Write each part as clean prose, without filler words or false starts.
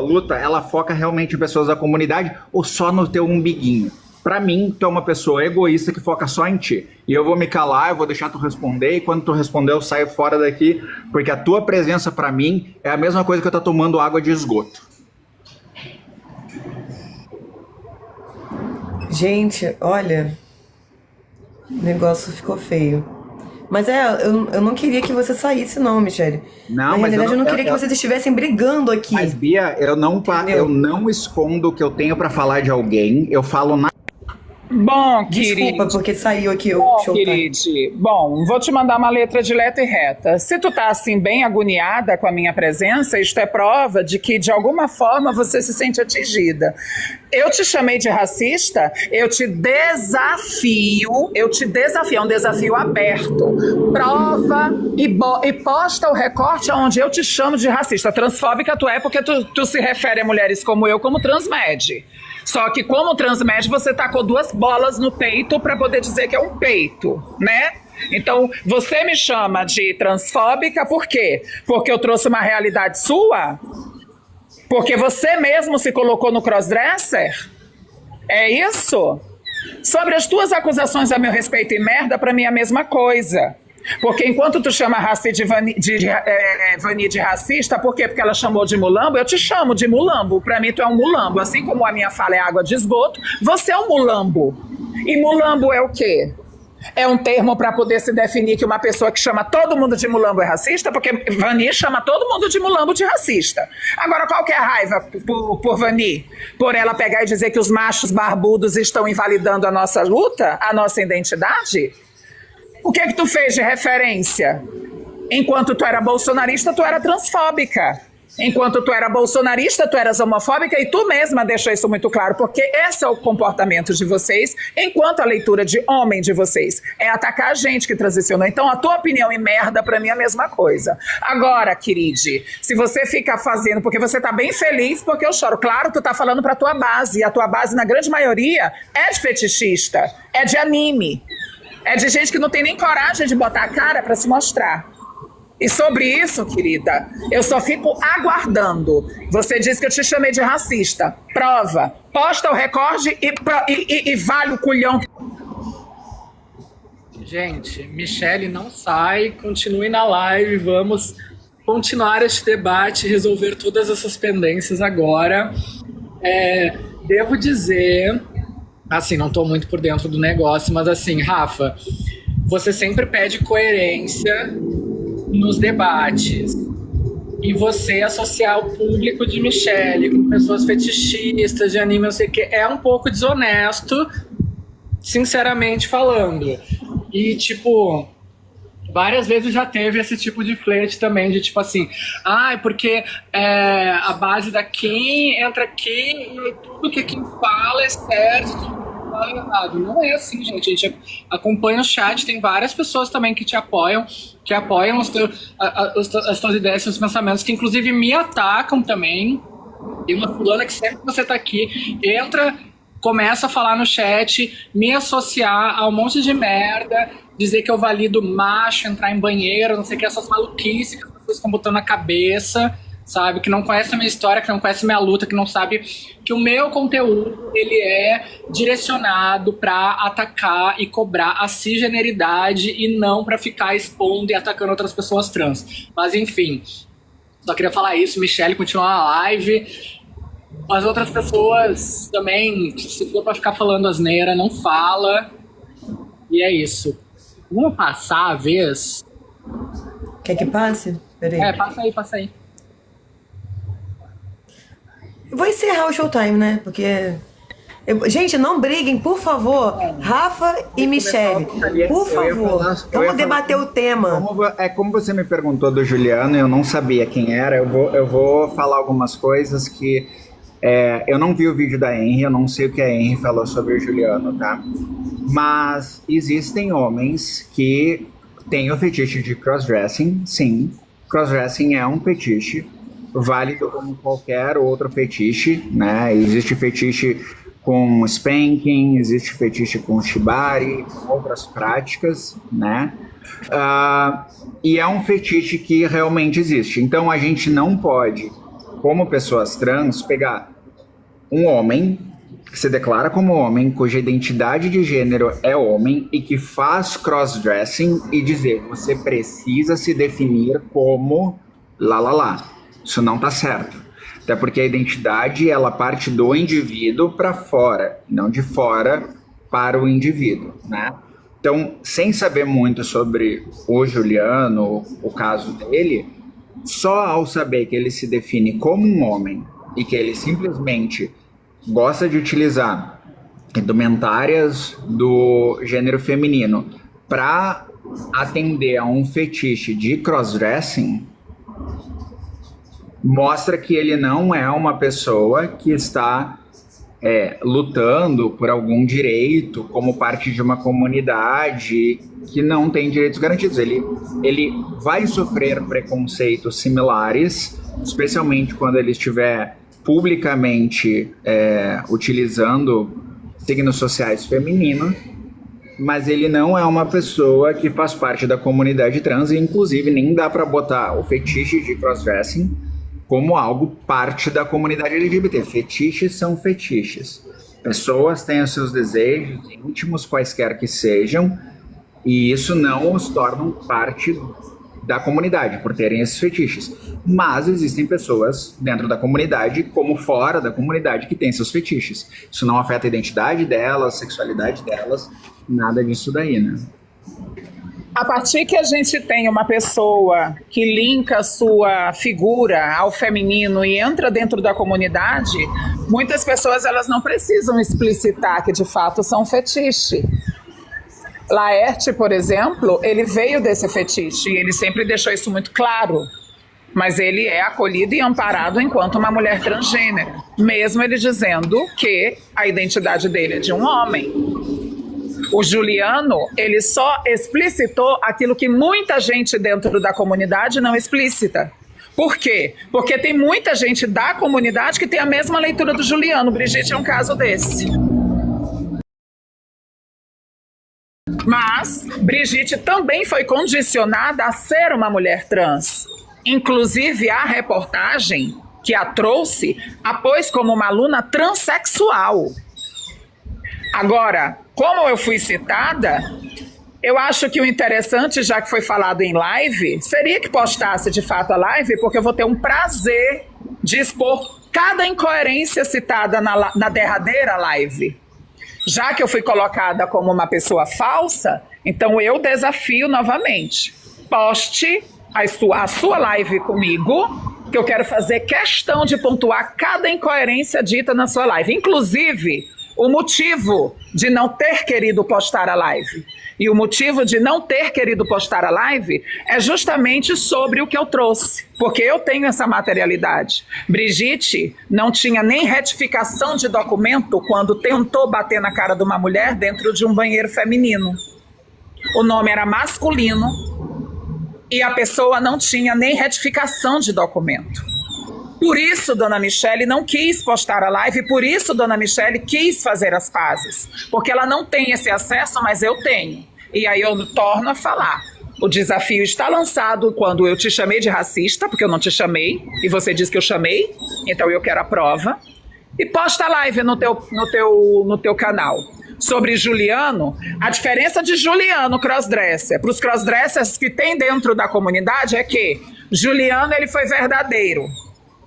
luta, ela foca realmente em pessoas da comunidade ou só no teu umbiguinho? Pra mim, tu é uma pessoa egoísta que foca só em ti. E eu vou me calar, eu vou deixar tu responder, e quando tu responder, eu saio fora daqui, porque a tua presença pra mim é a mesma coisa que eu tô tomando água de esgoto. Gente, olha, o negócio ficou feio. Mas eu não queria que você saísse, não, Michele. Não, Na mas realidade, eu não queria que vocês estivessem brigando aqui. Mas, Bia, eu Entendeu? não escondo o que eu tenho pra falar de alguém, eu falo na... Bom, Desculpa, querido. porque saiu aqui o Bom, showtime. querido. Bom, vou te mandar uma letra direta e reta. Se tu tá assim bem agoniada com a minha presença, isto é prova de que de alguma forma você se sente atingida. Eu te chamei de racista, eu te desafio, é um desafio aberto. Prova e posta o recorte onde eu te chamo de racista. Transfóbica tu é porque tu se refere a mulheres como eu como transmed. Só que como transmed você tacou duas bolas no peito para poder dizer que é um peito, né? Então, você me chama de transfóbica por quê? Porque eu trouxe uma realidade sua? Porque você mesmo se colocou no crossdresser? É isso? Sobre as tuas acusações a meu respeito e merda, pra mim é a mesma coisa. Porque enquanto tu chama Vani de racista, por quê? Porque ela chamou de mulambo, eu te chamo de mulambo. Pra mim tu é um mulambo. Assim como a minha fala é água de esgoto, você é um mulambo. E mulambo é o quê? É um termo para poder se definir que uma pessoa que chama todo mundo de mulambo é racista, porque Vani chama todo mundo de mulambo de racista. Agora, qual que é a raiva por Vani? Por ela pegar e dizer que os machos barbudos estão invalidando a nossa luta, a nossa identidade? O que é que tu fez de referência? Enquanto tu era bolsonarista, tu era transfóbica. Enquanto tu era bolsonarista, tu eras homofóbica e tu mesma deixou isso muito claro, porque esse é o comportamento de vocês, enquanto a leitura de homem de vocês é atacar a gente que transicionou. Então a tua opinião e merda pra mim é a mesma coisa. Agora, queride, se você fica fazendo, porque você tá bem feliz porque eu choro, claro, tu tá falando pra tua base, e a tua base na grande maioria é de fetichista, é de anime, é de gente que não tem nem coragem de botar a cara pra se mostrar. E sobre isso, querida, eu só fico aguardando. Você disse que eu te chamei de racista. Prova. Posta o recorde e vale o culhão. Gente, Michele não sai, continue na live, vamos continuar este debate, resolver todas essas pendências agora. Devo dizer, assim, não estou muito por dentro do negócio, mas assim, Rafa, você sempre pede coerência nos debates. E você associar o público de Michele com pessoas fetichistas de anime, não sei o que, é um pouco desonesto, sinceramente falando. E, tipo, várias vezes já teve esse tipo de flerte também, de tipo assim, porque a base da Kim entra aqui e tudo que Kim fala é certo, tudo que fala é errado. Não é assim, gente. A gente acompanha o chat, tem várias pessoas também que te apoiam, que apoiam as tuas ideias, os seus pensamentos, que inclusive me atacam também. Tem uma fulana que sempre que você tá aqui, entra, começa a falar no chat, me associar a um monte de merda, dizer que eu valido macho, entrar em banheiro, não sei o que, essas maluquices que as pessoas estão botando na cabeça, sabe? Que não conhece a minha história, que não conhece a minha luta, que não sabe que o meu conteúdo, ele é direcionado para atacar e cobrar a cisgeneridade e não para ficar expondo e atacando outras pessoas trans. Mas enfim, só queria falar isso. Michele, continua na live. As outras pessoas também, se for para ficar falando asneira, não fala. E é isso. Vamos passar a vez? Quer que passe? Peraí. Passa aí. Eu vou encerrar o showtime, né? Porque... Gente, não briguem, por favor. Rafa e Michele, por favor. Vamos debater o tema. Como você me perguntou do Juliano, eu não sabia quem era, eu vou falar algumas coisas que... eu não vi o vídeo da Henry, eu não sei o que a Henry falou sobre o Juliano, tá? Mas existem homens que têm o fetiche de crossdressing, sim. Crossdressing é um fetiche válido como qualquer outro fetiche, né? Existe fetiche com spanking, existe fetiche com shibari, com outras práticas, né? E é um fetiche que realmente existe. Então a gente não pode como pessoas trans, pegar um homem que se declara como homem, cuja identidade de gênero é homem e que faz crossdressing e dizer, você precisa se definir como lá. Isso não tá certo. Até porque a identidade, ela parte do indivíduo para fora, não de fora para o indivíduo, né? Então, sem saber muito sobre o Juliano, o caso dele, só ao saber que ele se define como um homem e que ele simplesmente gosta de utilizar indumentárias do gênero feminino para atender a um fetiche de crossdressing, mostra que ele não é uma pessoa que está lutando por algum direito como parte de uma comunidade que não tem direitos garantidos. Ele vai sofrer preconceitos similares, especialmente quando ele estiver publicamente utilizando signos sociais femininos, mas ele não é uma pessoa que faz parte da comunidade trans e, inclusive, nem dá para botar o fetiche de crossdressing como algo parte da comunidade LGBT. Fetiches são fetiches. Pessoas têm os seus desejos íntimos, quaisquer que sejam, e isso não os torna parte da comunidade, por terem esses fetiches. Mas existem pessoas dentro da comunidade, como fora da comunidade, que têm seus fetiches. Isso não afeta a identidade delas, a sexualidade delas, nada disso daí, né? A partir que a gente tem uma pessoa que linka sua figura ao feminino e entra dentro da comunidade, muitas pessoas elas não precisam explicitar que de fato são fetiche. Laerte, por exemplo, ele veio desse fetiche e ele sempre deixou isso muito claro. Mas ele é acolhido e amparado enquanto uma mulher transgênero, mesmo ele dizendo que a identidade dele é de um homem. O Juliano, ele só explicitou aquilo que muita gente dentro da comunidade não explicita. Por quê? Porque tem muita gente da comunidade que tem a mesma leitura do Juliano. Brigitte é um caso desse. Mas Brigitte também foi condicionada a ser uma mulher trans. Inclusive, a reportagem que a trouxe a pôs como uma aluna transexual. Agora, como eu fui citada, eu acho que o interessante, já que foi falado em live, seria que postasse de fato a live, porque eu vou ter um prazer de expor cada incoerência citada na derradeira live. Já que eu fui colocada como uma pessoa falsa, então eu desafio novamente. Poste a sua live comigo, que eu quero fazer questão de pontuar cada incoerência dita na sua live. Inclusive, o motivo de não ter querido postar a live. E o motivo de não ter querido postar a live é justamente sobre o que eu trouxe. Porque eu tenho essa materialidade. Brigitte não tinha nem retificação de documento quando tentou bater na cara de uma mulher dentro de um banheiro feminino. O nome era masculino e a pessoa não tinha nem retificação de documento. Por isso, Dona Michele não quis postar a live, por isso, Dona Michele quis fazer as pazes. Porque ela não tem esse acesso, mas eu tenho. E aí eu torno a falar. O desafio está lançado quando eu te chamei de racista, porque eu não te chamei, e você disse que eu chamei, então eu quero a prova. E posta a live no teu canal. Sobre Juliano, a diferença de Juliano crossdresser para os crossdressers que tem dentro da comunidade é que Juliano ele foi verdadeiro.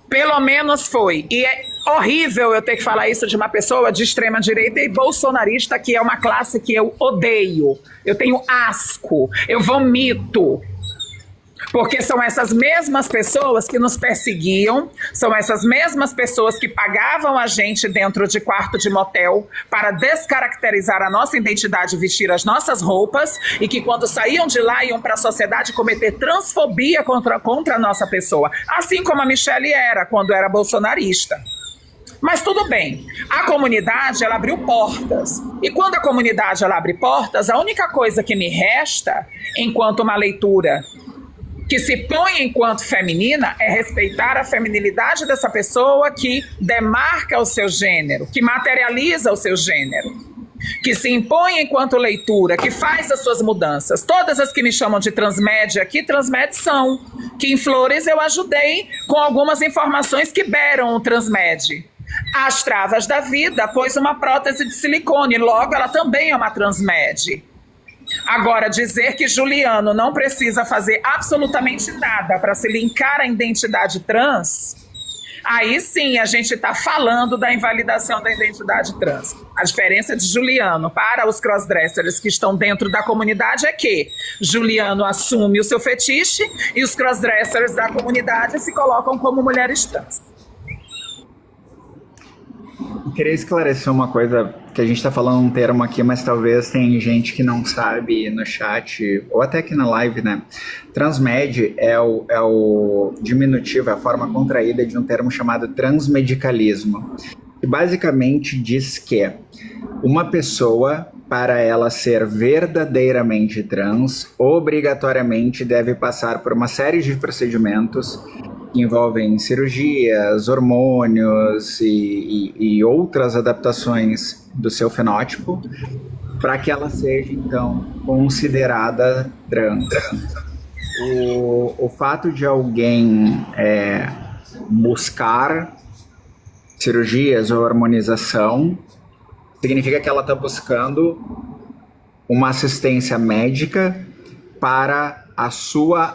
Pelo menos foi. E é horrível eu ter que falar isso de uma pessoa de extrema direita e bolsonarista, que é uma classe que eu odeio. Eu tenho asco, eu vomito. Porque são essas mesmas pessoas que nos perseguiam, são essas mesmas pessoas que pagavam a gente dentro de quarto de motel para descaracterizar a nossa identidade, vestir as nossas roupas, e que quando saíam de lá iam para a sociedade cometer transfobia contra a nossa pessoa. Assim como a Michele era quando era bolsonarista. Mas tudo bem, a comunidade ela abriu portas. E quando a comunidade ela abre portas, a única coisa que me resta, enquanto uma leitura que se põe enquanto feminina, é respeitar a feminilidade dessa pessoa que demarca o seu gênero, que materializa o seu gênero. que se impõe enquanto leitura, que faz as suas mudanças. Todas as que me chamam de transmédia aqui, transmed são. Que em Flores eu ajudei com algumas informações que beram o transmed. As Travas da Vida pôs uma prótese de silicone, logo ela também é uma transmed. Agora, dizer que Juliano não precisa fazer absolutamente nada para se linkar à identidade trans, aí sim a gente está falando da invalidação da identidade trans. A diferença de Juliano para os crossdressers que estão dentro da comunidade é que Juliano assume o seu fetiche e os crossdressers da comunidade se colocam como mulheres trans. Eu queria esclarecer uma coisa, que a gente está falando um termo aqui, mas talvez tem gente que não sabe no chat, ou até aqui na live, né? Transmed é o diminutivo, é a forma contraída de um termo chamado transmedicalismo, que basicamente diz que uma pessoa, para ela ser verdadeiramente trans, obrigatoriamente deve passar por uma série de procedimentos que envolvem cirurgias, hormônios e outras adaptações do seu fenótipo, para que ela seja, então, considerada trans. O fato de alguém buscar cirurgias ou hormonização significa que ela está buscando uma assistência médica para a sua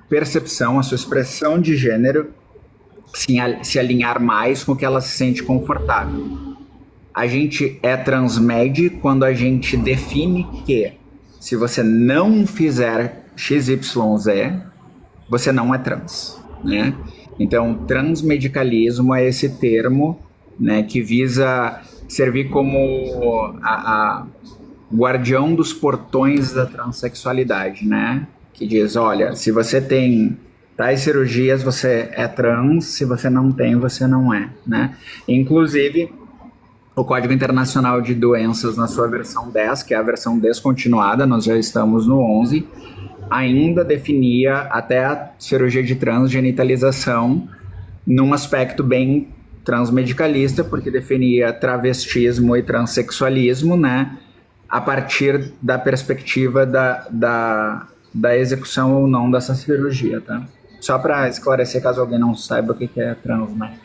percepção, a sua expressão de gênero se alinhar mais com o que ela se sente confortável. A gente é transmed quando a gente define que se você não fizer XYZ, você não é trans, né? Então, transmedicalismo é esse termo, né, que visa servir como a guardião dos portões da transexualidade, né? Que diz, olha, se você tem tais cirurgias, você é trans, se você não tem, você não é, né? Inclusive, o Código Internacional de Doenças, na sua versão 10, que é a versão descontinuada, nós já estamos no 11, ainda definia até a cirurgia de transgenitalização num aspecto bem transmedicalista, porque definia travestismo e transexualismo, né? A partir da perspectiva da execução ou não dessa cirurgia, tá? Só para esclarecer, caso alguém não saiba o que é transmed.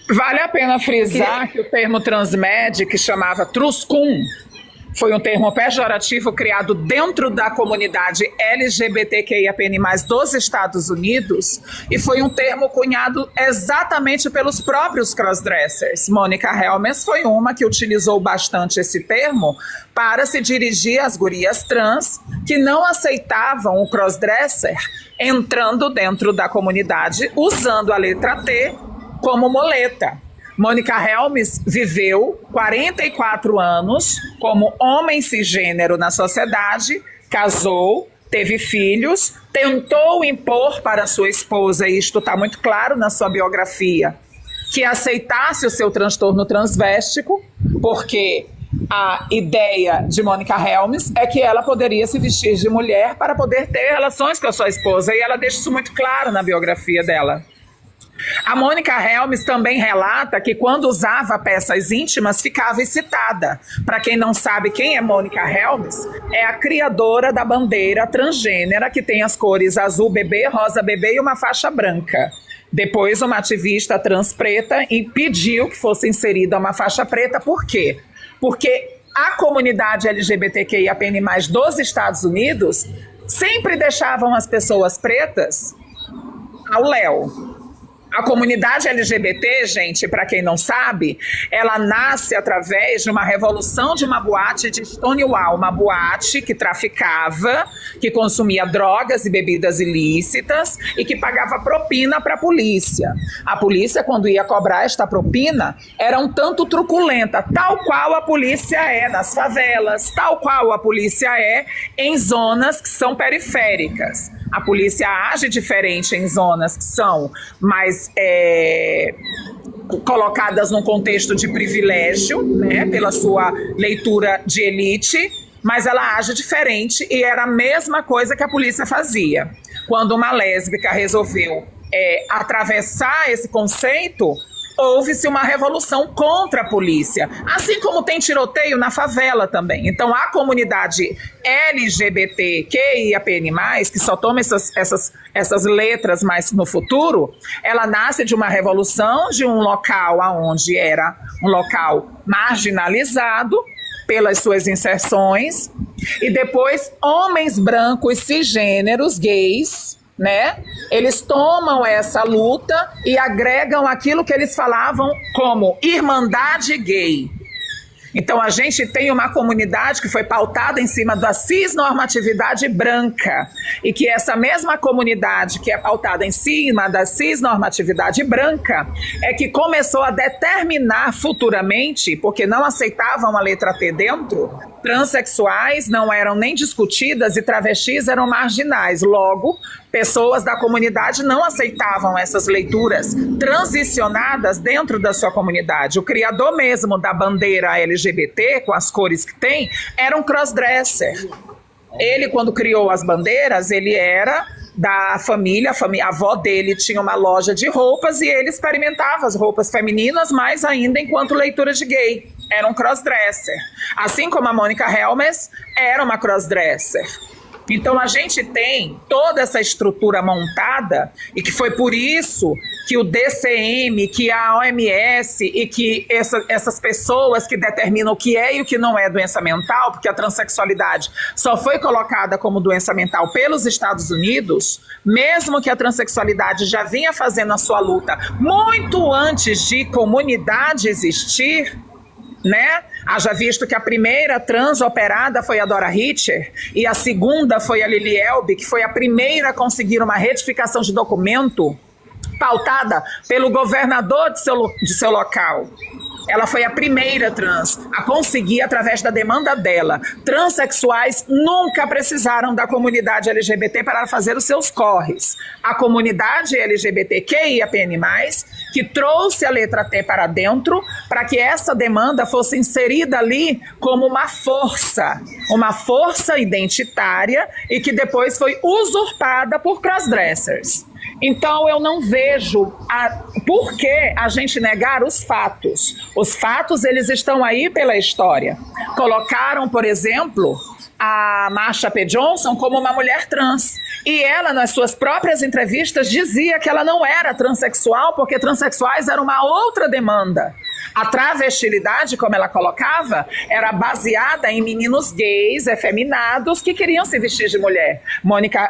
Vale a pena frisar que o termo transmed, que chamava truscum, foi um termo pejorativo criado dentro da comunidade LGBTQIAPN+, dos Estados Unidos, e foi um termo cunhado exatamente pelos próprios crossdressers. Mônica Helmes foi uma que utilizou bastante esse termo para se dirigir às gurias trans que não aceitavam o crossdresser entrando dentro da comunidade, usando a letra T como muleta. Mônica Helmes viveu 44 anos como homem cisgênero na sociedade, casou, teve filhos, tentou impor para sua esposa, e isto está muito claro na sua biografia, que aceitasse o seu transtorno transvéstico, porque a ideia de Mônica Helmes é que ela poderia se vestir de mulher para poder ter relações com a sua esposa, e ela deixa isso muito claro na biografia dela. A Mônica Helmes também relata que quando usava peças íntimas ficava excitada. Para quem não sabe quem é Mônica Helmes, é a criadora da bandeira transgênera que tem as cores azul bebê, rosa bebê e uma faixa branca. Depois uma ativista trans preta impediu que fosse inserida uma faixa preta. Por quê? Porque a comunidade LGBTQIAPN+, dos Estados Unidos sempre deixavam as pessoas pretas ao léu. A comunidade LGBT, gente, para quem não sabe, ela nasce através de uma revolução de uma boate de Stonewall, uma boate que traficava, que consumia drogas e bebidas ilícitas e que pagava propina para a polícia. A polícia, quando ia cobrar esta propina, era um tanto truculenta, tal qual a polícia é nas favelas, tal qual a polícia é em zonas que são periféricas. A polícia age diferente em zonas que são mais colocadas num contexto de privilégio, né, pela sua leitura de elite, mas ela age diferente, e era a mesma coisa que a polícia fazia. Quando uma lésbica resolveu atravessar esse conceito, houve-se uma revolução contra a polícia, assim como tem tiroteio na favela também. Então a comunidade LGBTQIAPN+, que só toma essas letras mais no futuro, ela nasce de uma revolução de um local onde era um local marginalizado pelas suas inserções, e depois homens brancos cisgêneros, gays, né? Eles tomam essa luta e agregam aquilo que eles falavam como irmandade gay. Então a gente tem uma comunidade que foi pautada em cima da cisnormatividade branca, e que essa mesma comunidade que é pautada em cima da cisnormatividade branca é que começou a determinar futuramente, porque não aceitavam a letra T dentro, transexuais não eram nem discutidas e travestis eram marginais. Logo, pessoas da comunidade não aceitavam essas leituras transicionadas dentro da sua comunidade. O criador mesmo da bandeira LGBT, com as cores que tem, era um crossdresser. Ele, quando criou as bandeiras, ele era da família, a avó dele tinha uma loja de roupas e ele experimentava as roupas femininas, mais ainda enquanto leitura de gay. Era um crossdresser. Assim como a Mônica Helmes era uma crossdresser. Então a gente tem toda essa estrutura montada, e que foi por isso que o DCM, que a OMS e que essas pessoas que determinam o que é e o que não é doença mental, porque a transexualidade só foi colocada como doença mental pelos Estados Unidos, mesmo que a transexualidade já vinha fazendo a sua luta muito antes de comunidade existir, né? Haja visto que a primeira trans operada foi a Dora Richer e a segunda foi a Lili Elbe, que foi a primeira a conseguir uma retificação de documento pautada pelo governador de seu local. Ela foi a primeira trans a conseguir através da demanda dela. Transsexuais nunca precisaram da comunidade LGBT para fazer os seus corres. A comunidade LGBTQIAPN+, que trouxe a letra T para dentro, para que essa demanda fosse inserida ali como uma força identitária, e que depois foi usurpada por crossdressers. Então eu não vejo por que a gente negar os fatos. Os fatos, eles estão aí pela história. Colocaram, por exemplo, a Marsha P. Johnson como uma mulher trans. E ela, nas suas próprias entrevistas, dizia que ela não era transexual, porque transexuais eram uma outra demanda. A travestilidade, como ela colocava, era baseada em meninos gays, efeminados, que queriam se vestir de mulher.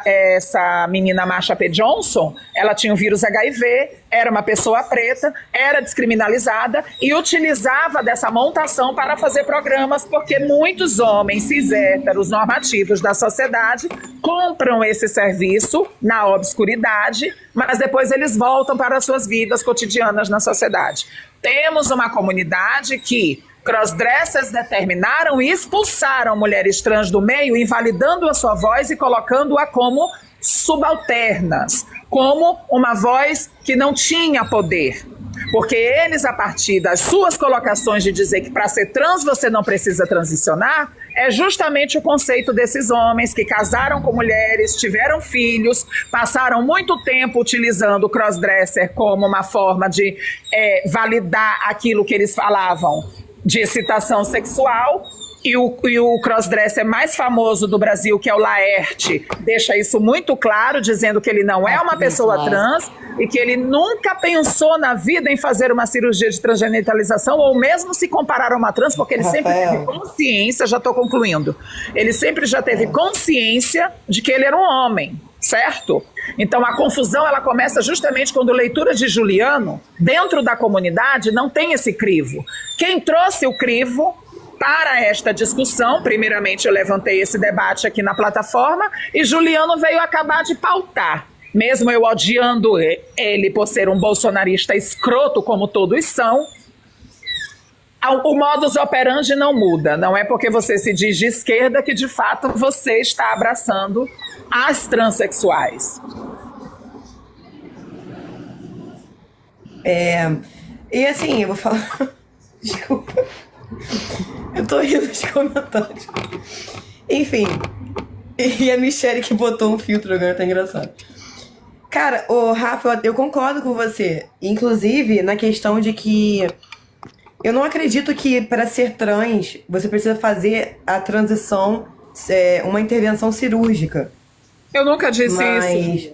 Essa menina Marsha P. Johnson, ela tinha o vírus HIV, era uma pessoa preta, era descriminalizada e utilizava dessa montação para fazer programas, porque muitos homens cis héteros normativos da sociedade compram esse serviço na obscuridade, mas depois eles voltam para as suas vidas cotidianas na sociedade. Temos uma comunidade que crossdressers determinaram e expulsaram mulheres trans do meio, invalidando a sua voz e colocando-a como subalternas, como uma voz que não tinha poder. Porque eles, a partir das suas colocações de dizer que para ser trans você não precisa transicionar, é justamente o conceito desses homens que casaram com mulheres, tiveram filhos, passaram muito tempo utilizando o crossdresser como uma forma de validar aquilo que eles falavam de excitação sexual. E o crossdresser mais famoso do Brasil, que é o Laerte, deixa isso muito claro, dizendo que ele não é uma pessoa trans e que ele nunca pensou na vida em fazer uma cirurgia de transgenitalização ou mesmo se comparar a uma trans, porque ele sempre teve consciência, já estou concluindo, ele sempre já teve consciência de que ele era um homem, certo? Então a confusão ela começa justamente quando leitura de Juliano, dentro da comunidade, não tem esse crivo. Quem trouxe o crivo para esta discussão, primeiramente eu levantei esse debate aqui na plataforma e Juliano veio acabar de pautar. Mesmo eu odiando ele por ser um bolsonarista escroto, como todos são, o modus operandi não muda. Não é porque você se diz de esquerda que de fato você está abraçando as transexuais. E assim, eu vou falar... Desculpa. Eu tô rindo dos comentários. Enfim. E a Michelle que botou um filtro agora, tá engraçado. Cara, ô Rafa, eu concordo com você. Inclusive, na questão de que eu não acredito que para ser trans você precisa fazer a transição, uma intervenção cirúrgica. Eu nunca disse Mas. isso.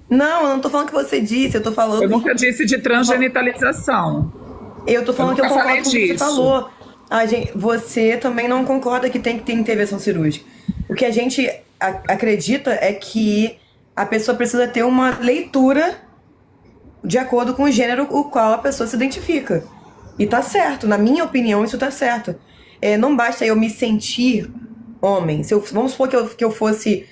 Não, eu não tô falando que você disse, eu tô falando. Eu nunca disse de transgenitalização. Eu tô falando que eu nunca concordo falei com o que você disso. falou. Você também não concorda que tem que ter intervenção cirúrgica. O que a gente acredita é que a pessoa precisa ter uma leitura de acordo com o gênero o qual a pessoa se identifica. E tá certo, na minha opinião, isso tá certo. Não basta eu me sentir homem. Vamos supor que eu fosse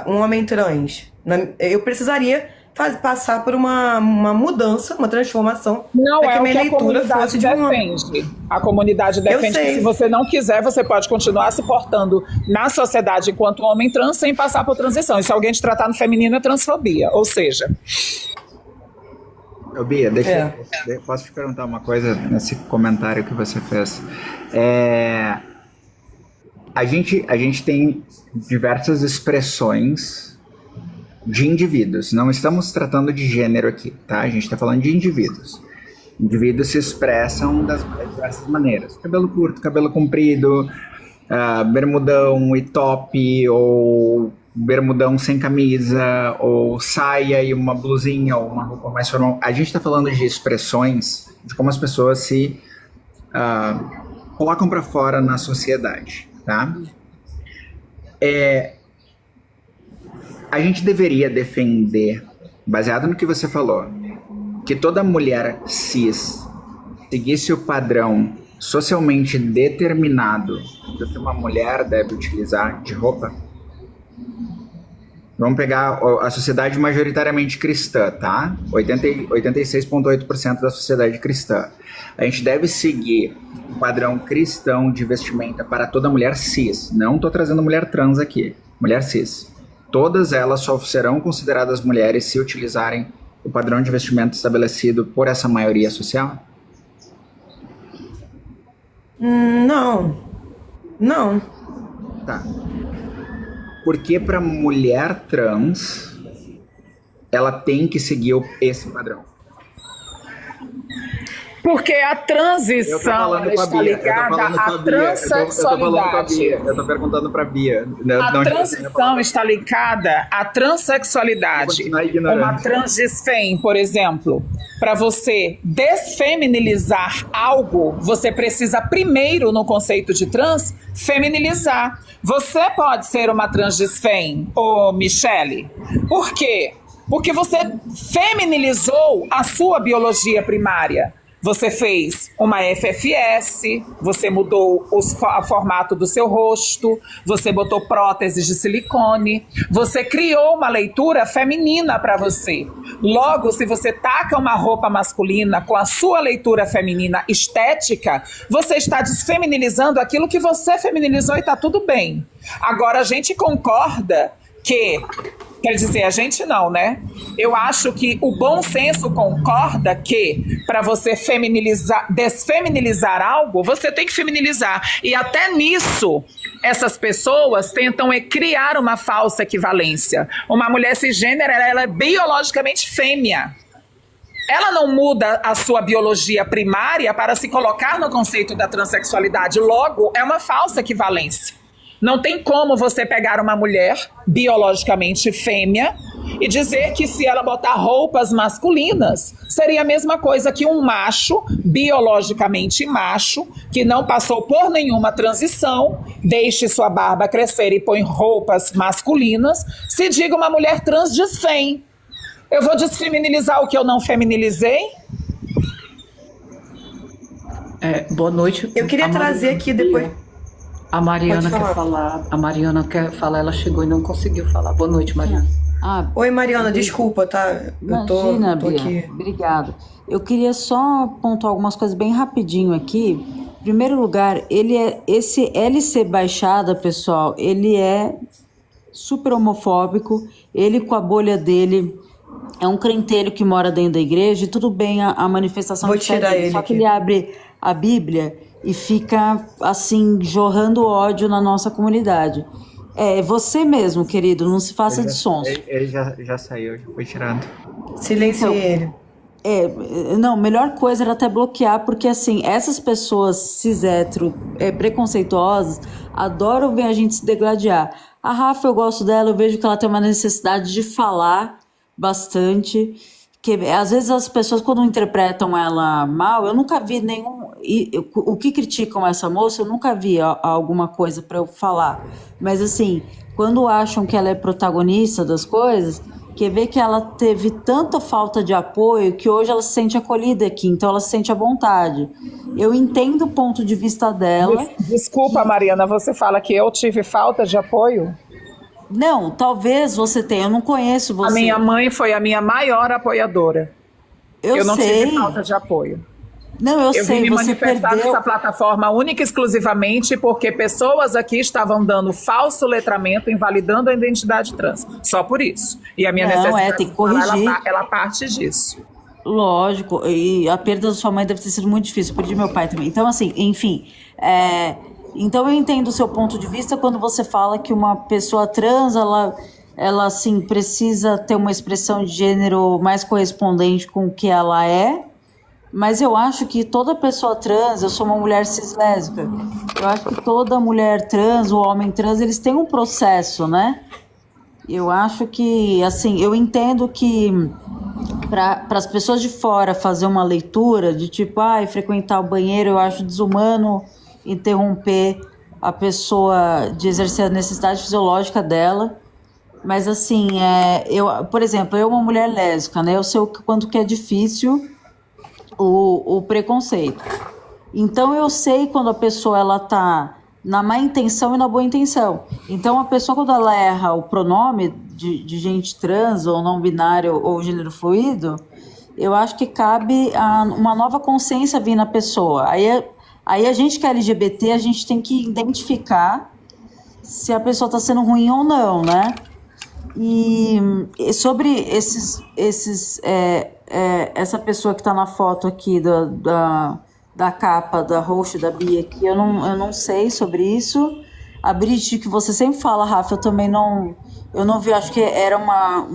um homem trans. Eu precisaria passar por uma mudança, uma transformação. Não para é que a o minha que a leitura comunidade fosse de um homem. defende. A comunidade defende sei. que se você não quiser, você pode continuar se portando na sociedade enquanto homem trans sem passar por transição. E se alguém te tratar no feminino é transfobia. Ou seja, Ô, Bia, posso te perguntar uma coisa nesse comentário que você fez? A gente tem diversas expressões de indivíduos. Não estamos tratando de gênero aqui, tá? A gente está falando de indivíduos. Indivíduos se expressam das mais diversas maneiras. Cabelo curto, cabelo comprido, bermudão e top, ou bermudão sem camisa, ou saia e uma blusinha, ou uma roupa mais formal. A gente está falando de expressões de como as pessoas se colocam para fora na sociedade, tá? A gente deveria defender, baseado no que você falou, que toda mulher cis seguisse o padrão socialmente determinado do que uma mulher deve utilizar de roupa. Vamos pegar a sociedade majoritariamente cristã, tá? 86,8% da sociedade cristã. A gente deve seguir o padrão cristão de vestimenta para toda mulher cis. Não estou trazendo mulher trans aqui. Mulher cis. Todas elas só serão consideradas mulheres se utilizarem o padrão de vestimento estabelecido por essa maioria social? Não. Não. Tá. Porque para mulher trans, ela tem que seguir esse padrão? porque a transição está ligada à transexualidade. Eu tô perguntando pra Bia. A transição está ligada à transexualidade. Uma transdesfem, por exemplo. Para você desfeminilizar algo, você precisa primeiro, no conceito de trans, feminilizar. Você pode ser uma transdesfem, ô Michele. Por quê? Porque você feminilizou a sua biologia primária. Você fez uma FFS, você mudou o formato do seu rosto, você botou próteses de silicone, você criou uma leitura feminina para você. Logo, se você taca uma roupa masculina com a sua leitura feminina estética, você está desfeminilizando aquilo que você feminilizou e está tudo bem. Agora, a gente concorda que... Quer dizer, a gente não, né? Eu acho que o bom senso concorda que para você desfeminilizar algo, você tem que feminilizar. E até nisso, essas pessoas tentam criar uma falsa equivalência. Uma mulher cisgênera, ela é biologicamente fêmea. Ela não muda a sua biologia primária para se colocar no conceito da transexualidade. Logo, é uma falsa equivalência. Não tem como você pegar uma mulher biologicamente fêmea e dizer que se ela botar roupas masculinas, seria a mesma coisa que um macho, biologicamente macho, que não passou por nenhuma transição, deixe sua barba crescer e põe roupas masculinas, se diga uma mulher transdesfem. Eu vou desfeminilizar o que eu não feminilizei? Boa noite. Eu queria trazer aqui depois... A Mariana quer falar. A Mariana quer falar, ela chegou e não conseguiu falar. Boa noite, Mariana. Oi, Mariana, desculpa, tá? Imagina, tô Bia. aqui. Obrigada. Eu queria só pontuar algumas coisas bem rapidinho aqui. Em primeiro lugar, esse LC Baixada, pessoal, ele é super homofóbico. Ele, com a bolha dele, é um crenteiro que mora dentro da igreja. E tudo bem a manifestação Vou de fé tirar dele, ele só aqui. que ele abre a Bíblia e fica, assim, jorrando ódio na nossa comunidade. É você mesmo, querido, não se faça Ele de já, sonso. ele já saiu, já foi tirado. Silenciei ele. Não, melhor coisa era até bloquear, porque assim, essas pessoas cis-hétero, preconceituosas, adoram ver a gente se degladiar. A Rafa, eu gosto dela, eu vejo que ela tem uma necessidade de falar bastante, que às vezes as pessoas quando interpretam ela mal, eu nunca vi nenhum, o que criticam essa moça, eu nunca vi alguma coisa para eu falar, mas assim, quando acham que ela é protagonista das coisas, que vê que ela teve tanta falta de apoio que hoje ela se sente acolhida aqui, então ela se sente à vontade. Eu entendo o ponto de vista dela. Desculpa, Mariana, você fala que eu tive falta de apoio? Não, talvez você tenha, eu não conheço você. A minha mãe foi a minha maior apoiadora. Eu não sei. tive falta de apoio. Não, eu Eu sei, vim me você manifestar perdeu. nessa plataforma única e exclusivamente porque pessoas aqui estavam dando falso letramento, invalidando a identidade trans. Só por isso. E a minha Não, necessidade tem que de falar, corrigir. ela parte disso. Lógico, e a perda da sua mãe deve ter sido muito difícil, perdi meu pai também. Então, assim, enfim, então eu entendo o seu ponto de vista quando você fala que uma pessoa trans, ela assim, precisa ter uma expressão de gênero mais correspondente com o que ela é, mas eu acho que toda pessoa trans, eu sou uma mulher cis-lésbica, eu acho que toda mulher trans, o homem trans, eles têm um processo, né? Eu acho que, assim, eu entendo que para as pessoas de fora fazer uma leitura de tipo, frequentar o banheiro, eu acho desumano interromper a pessoa de exercer a necessidade fisiológica dela. Mas assim, por exemplo, eu uma mulher lésbica, né? Eu sei o quanto que é difícil o preconceito. Então eu sei quando a pessoa ela tá na má intenção e na boa intenção. Então a pessoa quando ela erra o pronome de gente trans ou não binário ou gênero fluido, eu acho que cabe uma nova consciência vir na pessoa. Aí a gente que é LGBT, a gente tem que identificar se a pessoa está sendo ruim ou não, né? E sobre essa pessoa que está na foto aqui da capa, da host da Bia aqui, eu não sei sobre isso. A Brit, que você sempre fala, Rafa, eu também não vi, acho que era uma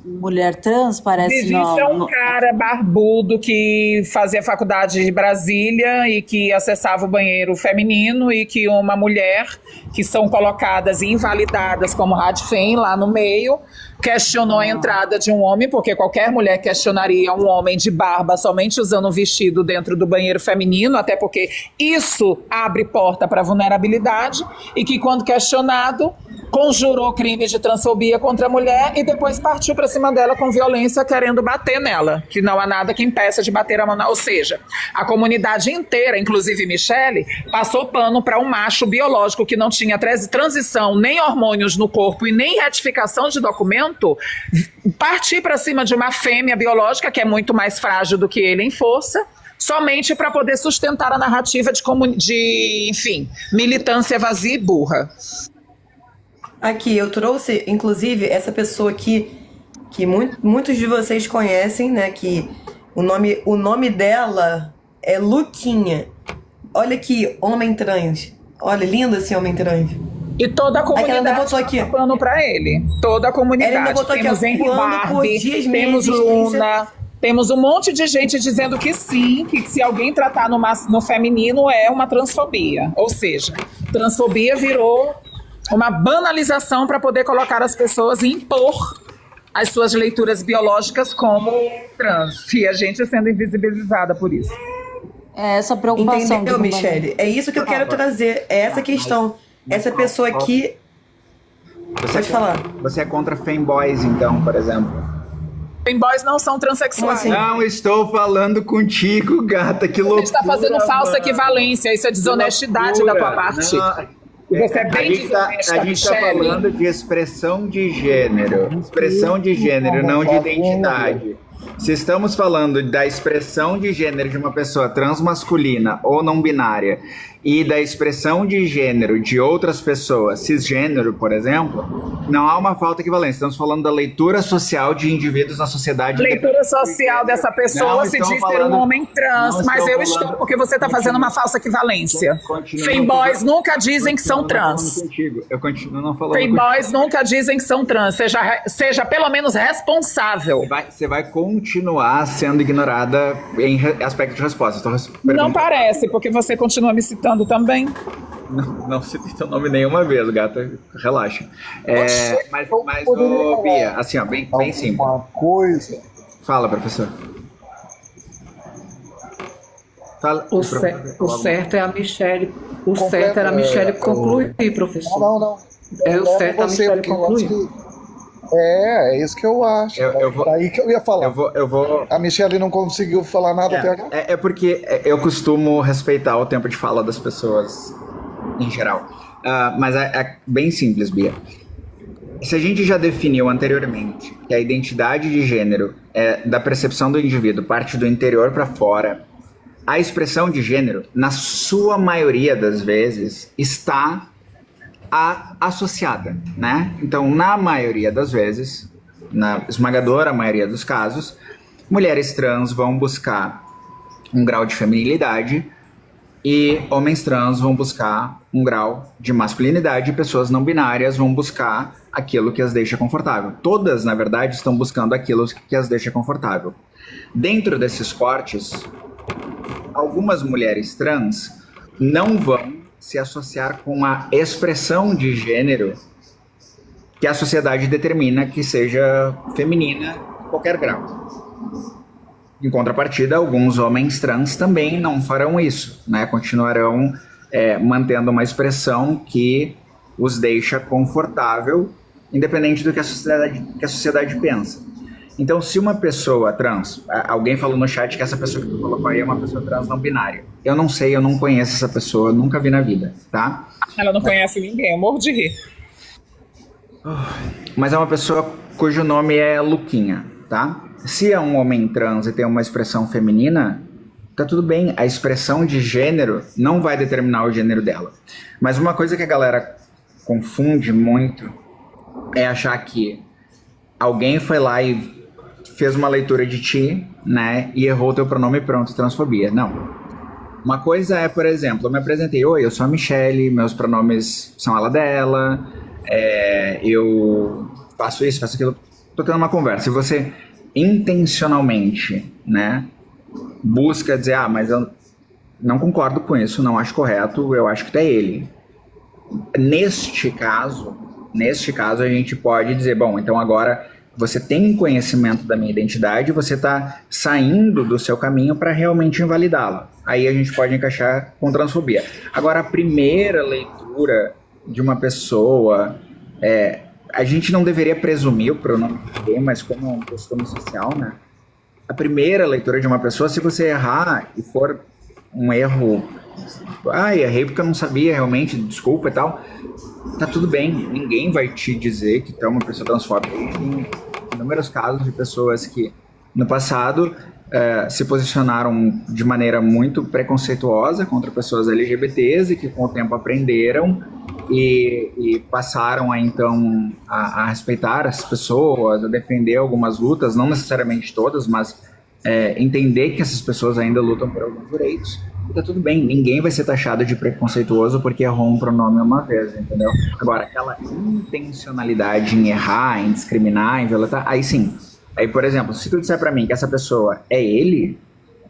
mulher trans, parece. Existe um cara barbudo que fazia faculdade de Brasília e que acessava o banheiro feminino e que uma mulher, que são colocadas e invalidadas como radfem lá no meio, questionou a entrada de um homem, porque qualquer mulher questionaria um homem de barba somente usando um vestido dentro do banheiro feminino, até porque isso abre porta para vulnerabilidade, e que quando questionado, conjurou crime de transfobia contra a mulher e depois partiu para cima dela com violência, querendo bater nela, que não há nada que impeça de bater a mão. Ou seja, a comunidade inteira, inclusive Michele, passou pano para um macho biológico que não tinha transição, nem hormônios no corpo e nem retificação de documento, partir para cima de uma fêmea biológica que é muito mais frágil do que ele em força, somente para poder sustentar a narrativa de, enfim, militância vazia e burra. Aqui, eu trouxe, inclusive, essa pessoa aqui, que muitos de vocês conhecem, né? Que o nome dela é Luquinha. Olha aqui, homem trans. Olha, lindo esse homem trans. E toda a comunidade botou aqui tá pano pra ele. Toda a comunidade. Ela ainda botou aqui, temos Henry Barbie, temos Luna, temos um monte de gente dizendo que sim, que se alguém tratar no feminino é uma transfobia. Ou seja, transfobia virou uma banalização para poder colocar as pessoas e impor as suas leituras biológicas como trans. E a gente sendo invisibilizada por isso. É essa preocupação. Entendeu, Michele? É isso que eu quero trazer. É essa questão. Essa pessoa aqui... Pode falar. Você é contra femboys, então, por exemplo? Femboys não são transexuais. Como assim? Não estou falando contigo, gata. Que loucura. Você está fazendo falsa equivalência. Isso é desonestidade da tua parte. Não. Você é bem desonesta, a gente está falando de expressão de gênero. Expressão de gênero, não de identidade. Se estamos falando da expressão de gênero de uma pessoa transmasculina ou não binária e da expressão de gênero de outras pessoas, cisgênero, por exemplo, não há uma falta equivalente. Estamos falando da leitura social de indivíduos na sociedade. Leitura social dessa pessoa se diz ser um homem trans, mas eu estou porque você está fazendo uma falsa equivalência. Femboys nunca dizem que são trans. Eu continuo não falando. Femboys nunca dizem que são trans. Seja pelo menos responsável. Você vai continuar sendo ignorada em aspecto de resposta. Não parece, porque você continua me citando também. Não citei teu nome nenhuma vez, gata. Relaxa. Mas ô, Bia, assim, ó, bem simples. Uma coisa. Fala, professor. Fala, O certo é a Michelle. O certo era a Michelle concluir, professor. Não. É o certo é a Michelle concluir. É isso que eu acho. Aí que eu ia falar. Eu vou... A Michelle não conseguiu falar nada até agora. É porque eu costumo respeitar o tempo de fala das pessoas em geral. Mas é bem simples, Bia. Se a gente já definiu anteriormente que a identidade de gênero da percepção do indivíduo parte do interior para fora, a expressão de gênero, na sua maioria das vezes, está associada, né? Então, na maioria das vezes, na esmagadora maioria dos casos, mulheres trans vão buscar um grau de feminilidade e homens trans vão buscar um grau de masculinidade e pessoas não binárias vão buscar aquilo que as deixa confortável. Todas, na verdade, estão buscando aquilo que as deixa confortável. Dentro desses cortes, algumas mulheres trans não vão se associar com a expressão de gênero que a sociedade determina que seja feminina em qualquer grau. Em contrapartida, alguns homens trans também não farão isso, né? Continuarão mantendo uma expressão que os deixa confortável, independente do que a sociedade pensa. Então, se uma pessoa trans, alguém falou no chat que essa pessoa que tu colocou aí é uma pessoa trans não binária. Eu não sei, eu não conheço essa pessoa, nunca vi na vida, tá? Ela não conhece ninguém, eu morro de rir. Mas é uma pessoa cujo nome é Luquinha, tá? Se é um homem trans e tem uma expressão feminina, tá tudo bem. A expressão de gênero não vai determinar o gênero dela. Mas uma coisa que a galera confunde muito é achar que alguém foi lá e fez uma leitura de ti, né, e errou teu pronome, pronto, transfobia. Não. Uma coisa é, por exemplo, eu me apresentei, oi, eu sou a Michelle, meus pronomes são ela dela, eu faço isso, faço aquilo, tô tendo uma conversa. E você intencionalmente, né, busca dizer, mas eu não concordo com isso, não acho correto, eu acho que é ele. Neste caso, a gente pode dizer, bom, então agora você tem conhecimento da minha identidade, você está saindo do seu caminho para realmente invalidá-la. Aí a gente pode encaixar com transfobia. Agora, a primeira leitura de uma pessoa, a gente não deveria presumir o pronome de ninguém, mas como um costume social, né? A primeira leitura de uma pessoa, se você errar e for um erro, errei porque eu não sabia realmente, desculpa e tal, tá tudo bem, ninguém vai te dizer que tu é uma pessoa transfóbica. Tem inúmeros casos de pessoas que no passado se posicionaram de maneira muito preconceituosa contra pessoas LGBTs e que com o tempo aprenderam e passaram então a respeitar as pessoas, a defender algumas lutas, não necessariamente todas, mas entender que essas pessoas ainda lutam por alguns direitos. E tá tudo bem, ninguém vai ser taxado de preconceituoso porque errou um pronome uma vez, entendeu? Agora, aquela intencionalidade em errar, em discriminar, em violentar, aí sim. Aí, por exemplo, se tu disser pra mim que essa pessoa é ele,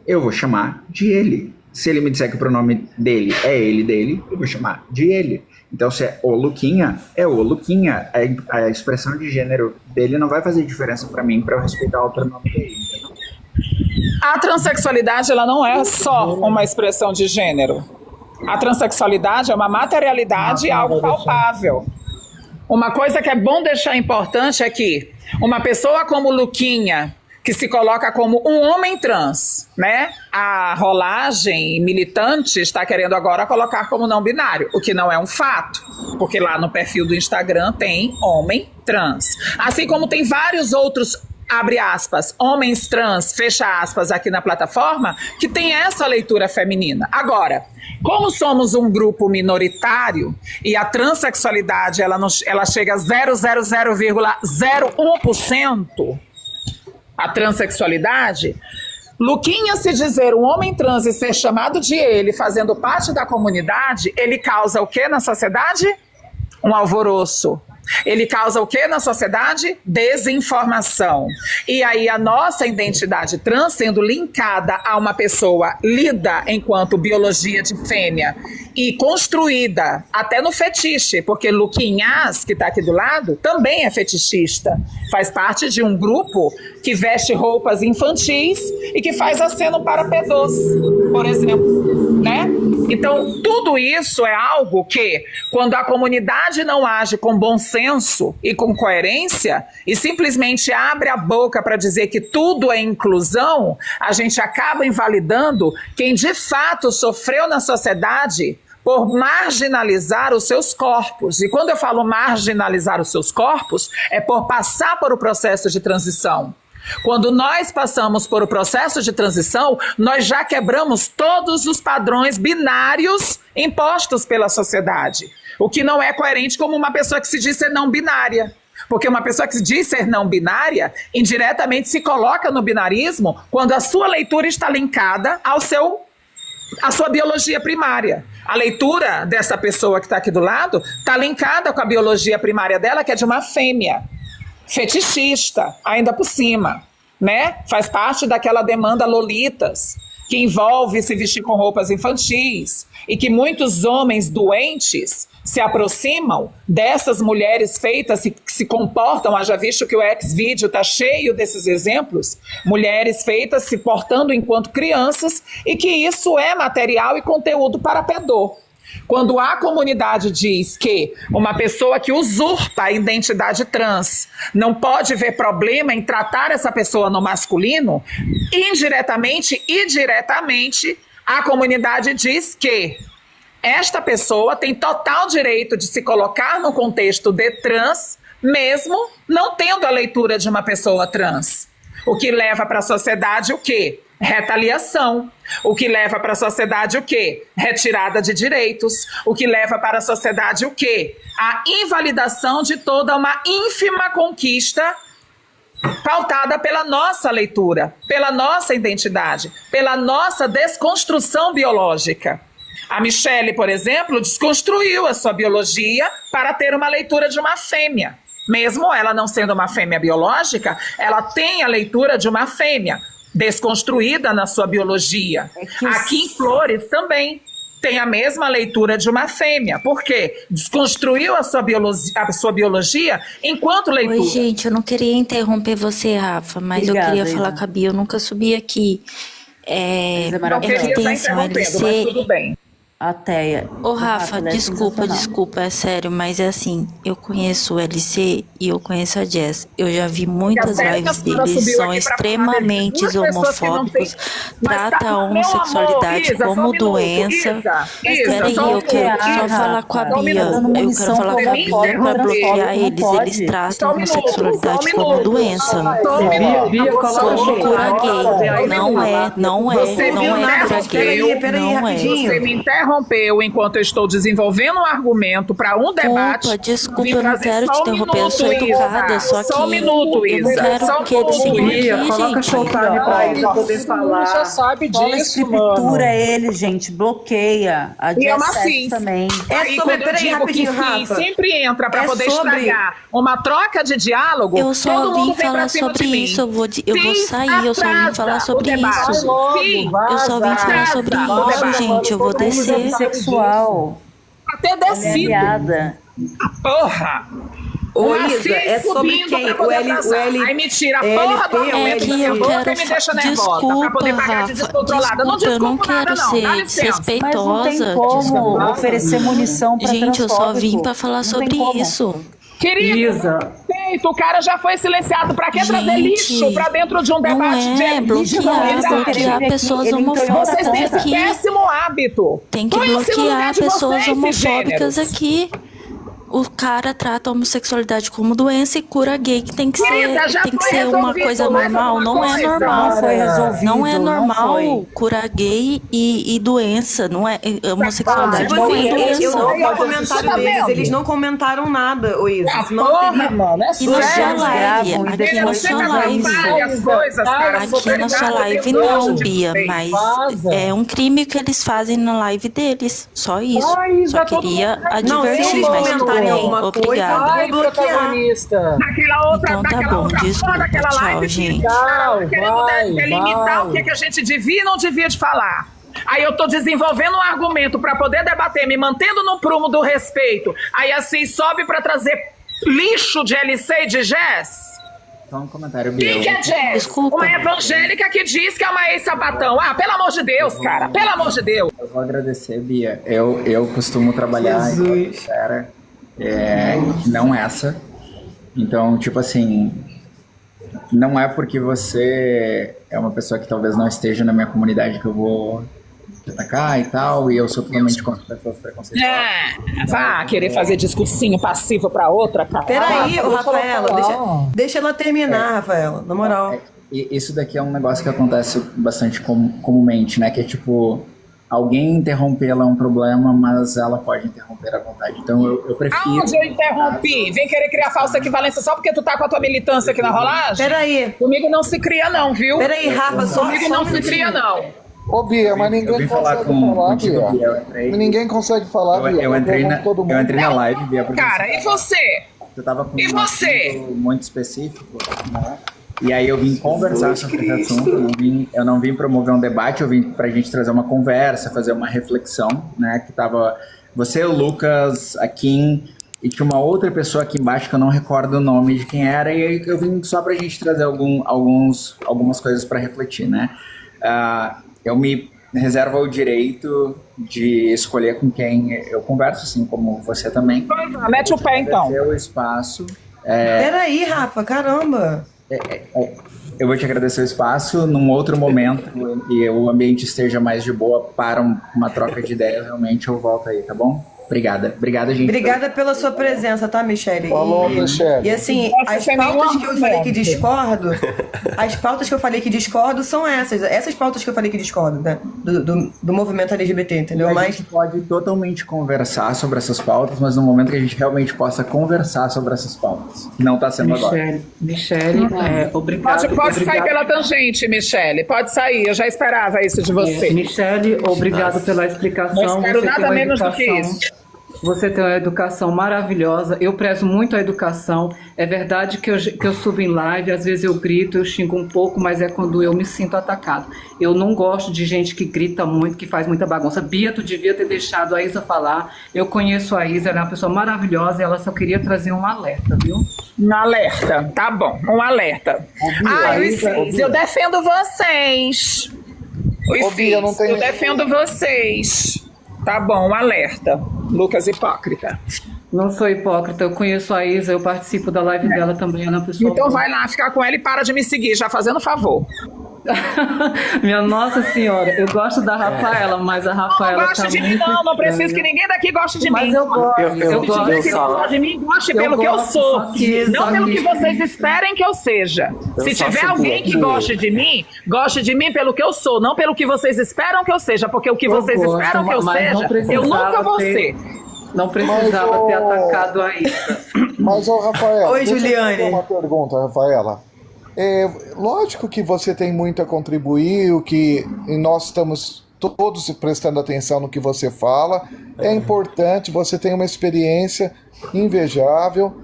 eu vou chamar de ele. Se ele me disser que o pronome dele é ele, dele, eu vou chamar de ele. Então, se é o Luquinha, é o Luquinha. A expressão de gênero dele não vai fazer diferença pra mim pra eu respeitar o pronome dele, entendeu? A transexualidade, ela não é só uma expressão de gênero. A transexualidade é uma materialidade, algo palpável. Uma coisa que é bom deixar importante é que uma pessoa como Luquinha, que se coloca como um homem trans, né? A rolagem militante está querendo agora colocar como não binário, o que não é um fato, porque lá no perfil do Instagram tem homem trans. Assim como tem vários outros abre aspas, homens trans, fecha aspas, aqui na plataforma, que tem essa leitura feminina. Agora, como somos um grupo minoritário e a transexualidade ela chega a 0,01%, a transexualidade, Luquinha se dizer um homem trans e ser chamado de ele, fazendo parte da comunidade, ele causa o que na sociedade? Um alvoroço. Ele causa o que na sociedade? Desinformação. E aí a nossa identidade trans sendo linkada a uma pessoa lida enquanto biologia de fêmea e construída até no fetiche, porque Luquinhas, que está aqui do lado, também é fetichista. Faz parte de um grupo que veste roupas infantis e que faz aceno para pedós, por exemplo, né? Então, tudo isso é algo que, quando a comunidade não age com bom senso e com coerência, e simplesmente abre a boca para dizer que tudo é inclusão, a gente acaba invalidando quem de fato sofreu na sociedade por marginalizar os seus corpos. E quando eu falo marginalizar os seus corpos, é por passar por o processo de transição. Quando nós passamos por o processo de transição, nós já quebramos todos os padrões binários impostos pela sociedade. O que não é coerente como uma pessoa que se diz ser não binária. Porque uma pessoa que se diz ser não binária, indiretamente se coloca no binarismo quando a sua leitura está linkada à sua biologia primária. A leitura dessa pessoa que está aqui do lado está linkada com a biologia primária dela, que é de uma fêmea. Fetichista, ainda por cima, né? Faz parte daquela demanda lolitas, que envolve se vestir com roupas infantis e que muitos homens doentes se aproximam dessas mulheres feitas que se comportam, haja visto que o Xvideo está cheio desses exemplos, mulheres feitas se portando enquanto crianças e que isso é material e conteúdo para pedô. Quando a comunidade diz que uma pessoa que usurpa a identidade trans não pode ver problema em tratar essa pessoa no masculino, indiretamente e diretamente, a comunidade diz que esta pessoa tem total direito de se colocar no contexto de trans, mesmo não tendo a leitura de uma pessoa trans. O que leva para a sociedade o quê? Retaliação. O que leva para a sociedade o quê? Retirada de direitos. O que leva para a sociedade o quê? A invalidação de toda uma ínfima conquista pautada pela nossa leitura, pela nossa identidade, pela nossa desconstrução biológica. A Michelle, por exemplo, desconstruiu a sua biologia para ter uma leitura de uma fêmea. Mesmo ela não sendo uma fêmea biológica, ela tem a leitura de uma fêmea desconstruída na sua biologia. Aqui em Flores também tem a mesma leitura de uma fêmea. Por quê? Desconstruiu a sua biologia enquanto leitura. Oi, gente, eu não queria interromper você, Rafa, mas Obrigada, eu queria Ida. falar com a Bia, eu nunca subi aqui. Não queria estar interrompendo, mas tudo bem. A Teia. Ô, Rafa, ela é sensacional. desculpa, é sério, mas é assim, eu conheço o LC e eu conheço a Jess. Eu já vi muitas lives deles, são extremamente homofóbicos, trata a homossexualidade como doença. Peraí, eu quero só falar com a Bia, eu quero falar com a Bia pra bloquear eles, eles tratam a homossexualidade como doença. Cura gay, não é cura gay, não é. Você me interrompeu enquanto eu estou desenvolvendo um argumento para um debate. Desculpa, eu não quero te interromper, eu sou educada, só que só um minuto, eu não Isa. quero que eles se bloqueiem, Coloca gente. showtime pra ele poder falar. Já sabe Fala disso, escritura mano. ele, gente, bloqueia. A E é uma Jess sim. também. Aí, sobre- quando eu peraí, digo rapidinho, que sim, Rafa. sempre entra para É poder sobre- estragar uma troca de diálogo, Eu só todo mundo vim vem pra falar cima sobre de mim. isso, eu vou sair, eu só vim Atrasa falar sobre o debate. isso. Sim, Eu só vim falar sobre Atrasa o isso, debate. gente, eu vou descer. Sexual. até Ela é descido. aliada. Porra! Ô, Assim, Isa, é sobre subindo quem? pra poder atrasar. Aí me tira a porra do argumento que eu nervoso quero e me deixa nervosa. desculpa, Pra poder pagar de Rafa, descontrolada. Não desculpa, eu não desculpo nada, quero não. Dá ser licença. Mas não tem desrespeitosa. como oferecer munição pra Gente, eu só transfóbico. vim pra falar Não tem sobre como. isso. Querido, Isa. respeito, o cara já foi silenciado. Pra que trazer Gente, lixo pra dentro de um Não debate de é bloquear elitidade? pessoas Ele entrou em homofóbicas Vocês têm esse aqui. péssimo hábito. Tem que Põe-se no lugar bloquear de pessoas vocês, homofóbicas cisgêneros. aqui. o cara trata a homossexualidade como doença e cura gay, que tem que Querida, já ser, tem que foi ser uma resolvido, coisa mais normal. alguma Não é coisa? normal. Não foi resolvido, Não é não normal foi. curar gay e doença. Não é homossexualidade. Tipo Não assim, é doença. eu não vi o Tá comentário vendo? deles, eles não comentaram nada, o Isa. Ah, Senão porra, teria... mano, é Aqui na sua sério. live, gravam e aqui na depois sua Você live. várias coisas, cara. Aqui na sua live não, Bia, mas é um crime que eles fazem na live deles. Só isso. Só queria Não, se advertir, eles mas tudo comentarem bem. alguma coisa, Obrigada. Ai, protagonista. Naquela outra, Então tá naquela bom, outra porra desculpa, daquela tchau, live gente. que Tchau, querendo vai, delimitar vai. o que a gente devia e não devia de falar. Aí eu tô desenvolvendo um argumento pra poder debater, me mantendo no prumo do respeito. Aí assim sobe pra trazer lixo de LC e de Jess. Só um comentário, Bia. Quem que é Jess? Desculpa. Uma evangélica que diz que é uma ex-sapatão. Ah, pelo amor de Deus, cara. Pelo amor de Deus. Eu vou agradecer, Bia. Eu costumo trabalhar em esfera, não essa. Então, tipo assim, não é porque você é uma pessoa que talvez não esteja na minha comunidade que eu vou te atacar e tal, e eu sou totalmente contra pessoas preconceituosas. Vá querer fazer discursinho passivo pra outra, cara. Peraí, ô, Rafaela, deixa ela terminar, Rafaela, na moral. E isso daqui é um negócio que acontece bastante comumente, né? Que é tipo, alguém interrompê-la é um problema, mas ela pode interromper à vontade. Então eu prefiro... Aonde eu interrompi? Vem querer criar falsa equivalência só porque tu tá com a tua militância aqui na rolagem? Peraí. Comigo não se cria não, viu? Peraí, Rafa, Comigo não se cria não. Ô, Bia, mas Eu ninguém vim falar consegue falar, contigo, Bia. eu entrei. Ninguém consegue falar, Bia. Eu entrei todo mundo. na live, Bia, porque Cara, e você? você tava com E um você? assunto muito específico, né? E aí eu vim conversar sobre esse assunto, eu não vim promover um debate, eu vim pra gente trazer uma conversa, fazer uma reflexão, né? Que tava você, o Lucas, a Kim, e tinha uma outra pessoa aqui embaixo que eu não recordo o nome de quem era, e aí eu vim só pra gente trazer algumas coisas pra refletir, né? Eu me reservo o direito de escolher com quem eu converso, assim como você também. Mete o pé então. Agradecer o espaço. Peraí, Rafa, caramba. Eu vou te agradecer o espaço num outro momento e o ambiente esteja mais de boa para uma troca de ideias, realmente eu volto aí, tá bom? Obrigada, gente. Obrigada pela sua presença, tá, Michele? Falou, Michele. E assim, as sem nenhum pautas que eu falei que argumento. discordo, as pautas que eu falei que discordo são essas pautas que eu falei que discordo, né? Do movimento LGBT, entendeu? A Mas gente pode totalmente conversar sobre essas pautas, mas no momento que a gente realmente possa conversar sobre essas pautas. Não tá sendo agora. Michele, obrigado. Pode sair pela tangente, Michele. Pode sair, eu já esperava isso de você. Michele, obrigado pela explicação. Não espero Você tem nada uma menos do que educação- isso. Você tem uma educação maravilhosa. Eu prezo muito a educação. É verdade que eu subo em live, às vezes eu grito, eu xingo um pouco, mas é quando eu me sinto atacado. Eu não gosto de gente que grita muito, que faz muita bagunça. Bia, tu devia ter deixado a Isa falar. Eu conheço a Isa, ela é uma pessoa maravilhosa e ela só queria trazer um alerta, viu? Um alerta, tá bom, um alerta. Os seis, eu defendo vocês. Os Bia, não seis, tem- eu defendo vocês. Tá bom, um alerta. Lucas hipócrita. Não sou hipócrita, eu conheço a Isa, eu participo da live dela também, ela é uma pessoa Então boa. vai lá ficar com ela e para de me seguir, já fazendo favor. Minha Nossa Senhora, eu gosto da Rafaela, mas a Rafaela Não gosta tá de mim, muito não preciso estranha. que ninguém daqui goste de Mas mim. eu gosto, Eu Se tiver que só- gostar de mim, goste Eu pelo que eu gosto, sou. só que- Não só pelo que- que vocês esperem que eu seja. Se só tiver subi alguém que aqui. goste de mim pelo que eu sou, não pelo que vocês esperam que eu seja, porque o que Eu vocês gosto, esperam que eu mas não seja, eu nunca precisava vou ter- ser. Não precisava Mas, ter atacado a Isa. Mas, ô, Rafaela, Oi, deixa eu Juliane. fazer uma pergunta, Rafaela. Lógico que você tem muito a contribuir, e nós estamos todos prestando atenção no que você fala. É importante, você tem uma experiência invejável.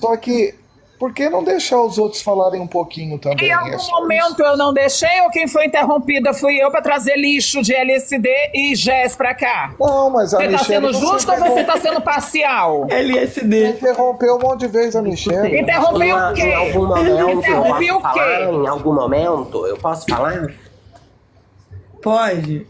Só que, por que não deixar os outros falarem um pouquinho também? Em algum É só momento eu não deixei ou quem foi interrompida fui eu pra trazer lixo de LSD e Jess pra cá? Não, mas a Você tá Michelle... sendo justo ou você tá sendo parcial? LSD. interrompeu um monte de vezes a Michelle. Interrompeu o quê? Em algum momento eu Interrompi o posso quê? falar? Em algum momento eu posso falar? Pode.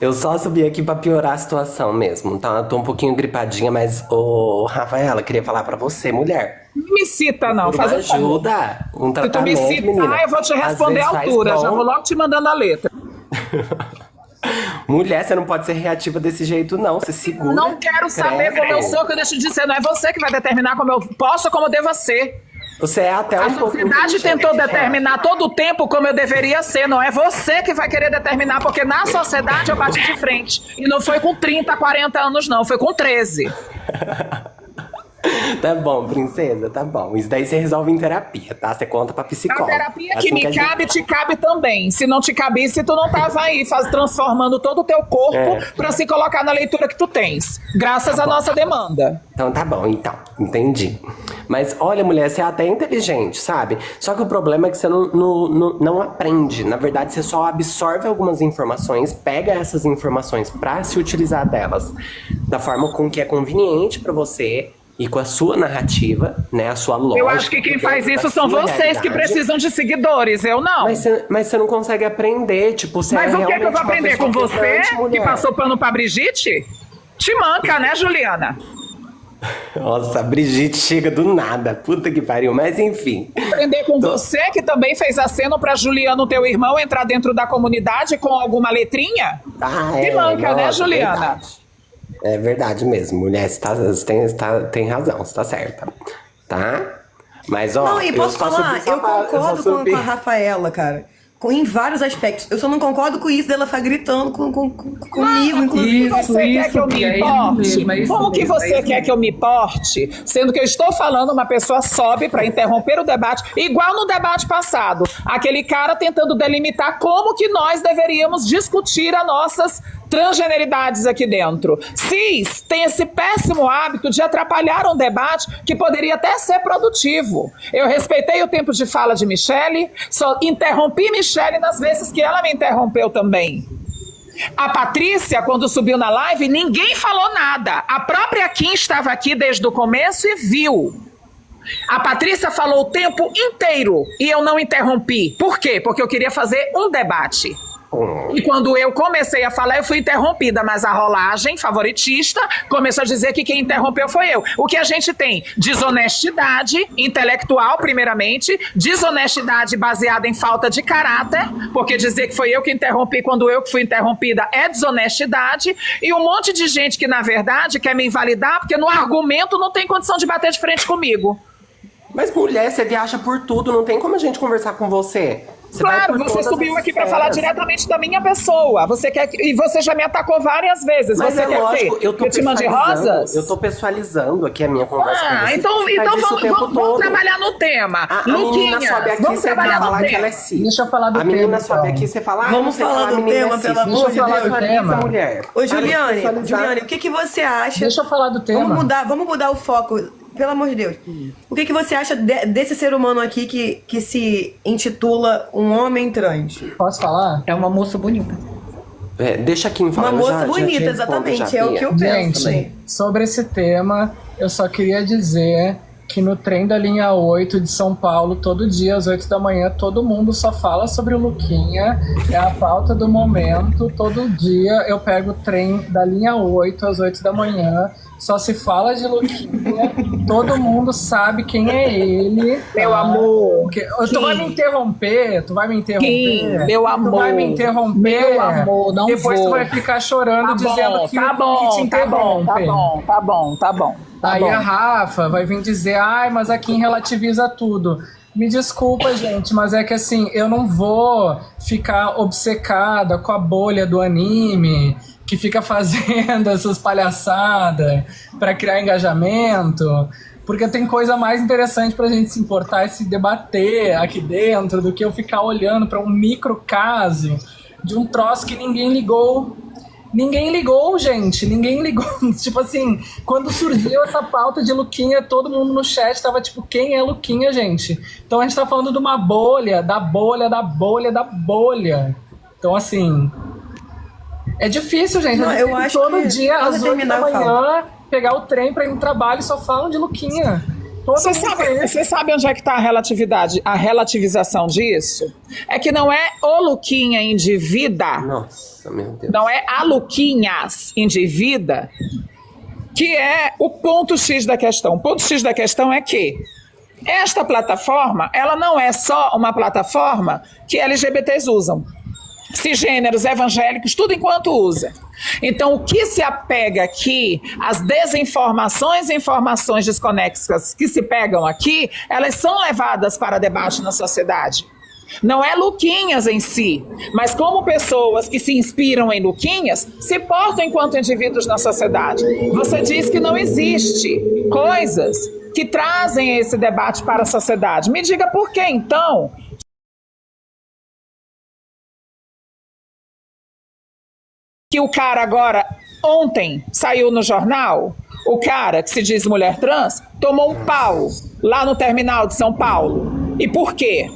Eu só subi aqui pra piorar a situação mesmo, tá? Eu tô um pouquinho gripadinha, mas, ô, Rafaela, queria falar pra você, mulher. Não me cita, não. Por Faz uma um favor. ajuda, um Se tu tratamento, me citar, menina. eu vou te Às responder vezes à faz altura. bom. Já vou logo te mandando a letra. Mulher, você não pode ser reativa desse jeito, não. Você segura. Não quero saber como eu sou, que eu deixo de dizer. Não é você que vai determinar como eu posso ou como eu devo ser. Você é até A um pouco sociedade tentou determinar todo o tempo como eu deveria ser. Não é você que vai querer determinar, porque na sociedade eu bati de frente. E não foi com 30, 40 anos, não. Foi com 13. Tá bom, princesa, tá bom. Isso daí você resolve em terapia, tá? Você conta pra A psicóloga. terapia que Assim me a gente- cabe, te cabe também. Se não te cabisse, tu não tava aí transformando todo o teu corpo pra se colocar na leitura que tu tens. Graças à nossa demanda. Então tá bom, então. Entendi. Mas olha, mulher, você é até inteligente, sabe? Só que o problema é que você não aprende. Na verdade, você só absorve algumas informações, pega essas informações pra se utilizar delas da forma com que é conveniente pra você e com a sua narrativa, né? A sua lógica. Eu acho que quem faz dentro isso da são sua vocês que realidade. precisam de seguidores, eu não. Mas você não consegue aprender, tipo, você Mas é o que eu realmente vou uma aprender pessoa com você, pedante, que mulher. passou pano pra Brigitte? Te manca, né, Juliana? Nossa, a Brigitte chega do nada. Puta que pariu. Mas enfim. Aprender com você, que também fez aceno pra Juliano, teu irmão, entrar dentro da comunidade com alguma letrinha? Te manca, né, Juliana? Verdade. É verdade mesmo. Mulher, você tem razão. Você tá certa. Tá? Mas, ó... Não, e posso falar? Eu concordo com a Rafaela, cara. Em vários aspectos. Eu só não concordo com isso dela ficar gritando comigo, inclusive. Como você quer que eu me porte? Como que você quer que eu me porte? Sendo que eu estou falando, uma pessoa sobe para interromper o debate, igual no debate passado. Aquele cara tentando delimitar como que nós deveríamos discutir as nossas transgeneridades aqui dentro. Cis tem esse péssimo hábito de atrapalhar um debate que poderia até ser produtivo. Eu respeitei o tempo de fala de Michele, só interrompi Michele nas vezes que ela me interrompeu também. A Patrícia, quando subiu na live, ninguém falou nada. A própria Kim estava aqui desde o começo e viu. A Patrícia falou o tempo inteiro e eu não interrompi. Por quê? Porque eu queria fazer um debate. E quando eu comecei a falar, eu fui interrompida, mas a rolagem favoritista começou a dizer que quem interrompeu foi eu. O que a gente tem? Desonestidade intelectual, primeiramente, desonestidade baseada em falta de caráter, porque dizer que foi eu que interrompi quando eu que fui interrompida é desonestidade, e um monte de gente que, na verdade, quer me invalidar, porque no argumento não tem condição de bater de frente comigo. Mas, mulher, você viaja por tudo, não tem como a gente conversar com você. Claro, você subiu aqui para falar diretamente da minha pessoa. Você quer e você já me atacou várias vezes. Mas você é quer lógico, que eu eu te mande rosas? Eu tô pessoalizando aqui a minha conversa com você. Então vamos trabalhar no tema. A menina sobe aqui, vamos você vai trabalhar falar no que ela é tema. cis. Deixa eu falar do A menina tema, sobe então. aqui, você fala... Vamos falar do tema, pelo amor de Deus. Mulher. Ô, Juliane, o que você acha? Deixa eu falar do tema. Vamos mudar o foco, pelo amor de Deus. O que você acha desse ser humano aqui que se intitula um homem trans? Posso falar? É uma moça bonita. Deixa aqui em falar. Uma moça bonita, exatamente. É o que eu penso Gente, também. sobre esse tema, eu só queria dizer que no trem da linha 8 de São Paulo, todo dia às 8 da manhã, todo mundo só fala sobre o Luquinha, é a pauta do momento. Todo dia eu pego o trem da linha 8 às 8 da manhã, só se fala de Luquinha, todo mundo sabe quem é ele. Meu amor. Porque, tu vai me interromper, Kim, meu amor. Tu vai me interromper. Meu amor, não Depois vou. tu vai ficar chorando dizendo que te interrompe. Tá bom. Aí a Rafa vai vir dizer, mas a Kim relativiza tudo. Me desculpa, gente, mas é que assim, eu não vou ficar obcecada com a bolha do anime, que fica fazendo essas palhaçadas pra criar engajamento, porque tem coisa mais interessante pra gente se importar e se debater aqui dentro do que eu ficar olhando pra um micro caso de um troço que ninguém ligou. Ninguém ligou, gente, ninguém ligou. Tipo assim, quando surgiu essa pauta de Luquinha, todo mundo no chat tava tipo, quem é Luquinha, gente? Então a gente tá falando de uma bolha, da bolha. Então assim, é difícil, gente. Não, eu acho todo que dia, quando às 8 da terminar, eu manhã, pegar o trem pra ir no trabalho e só falam de Luquinha. Você sabe onde é que está a relatividade, a relativização disso? É que não é o Luquinha individa. Nossa, meu Deus. Não é a Luquinhas individa que é o ponto X da questão. O ponto X da questão é que esta plataforma, ela não é só uma plataforma que LGBTs usam. cisgêneros, evangélicos, tudo enquanto usa. Então, o que se apega aqui, as desinformações e informações desconexas que se pegam aqui, elas são levadas para debate na sociedade. Não é Luquinhas em si, mas como pessoas que se inspiram em Luquinhas se portam enquanto indivíduos na sociedade. Você diz que não existe coisas que trazem esse debate para a sociedade. Me diga por que, então, que o cara agora, ontem, saiu no jornal, o cara que se diz mulher trans, tomou um pau lá no terminal de São Paulo. E por quê?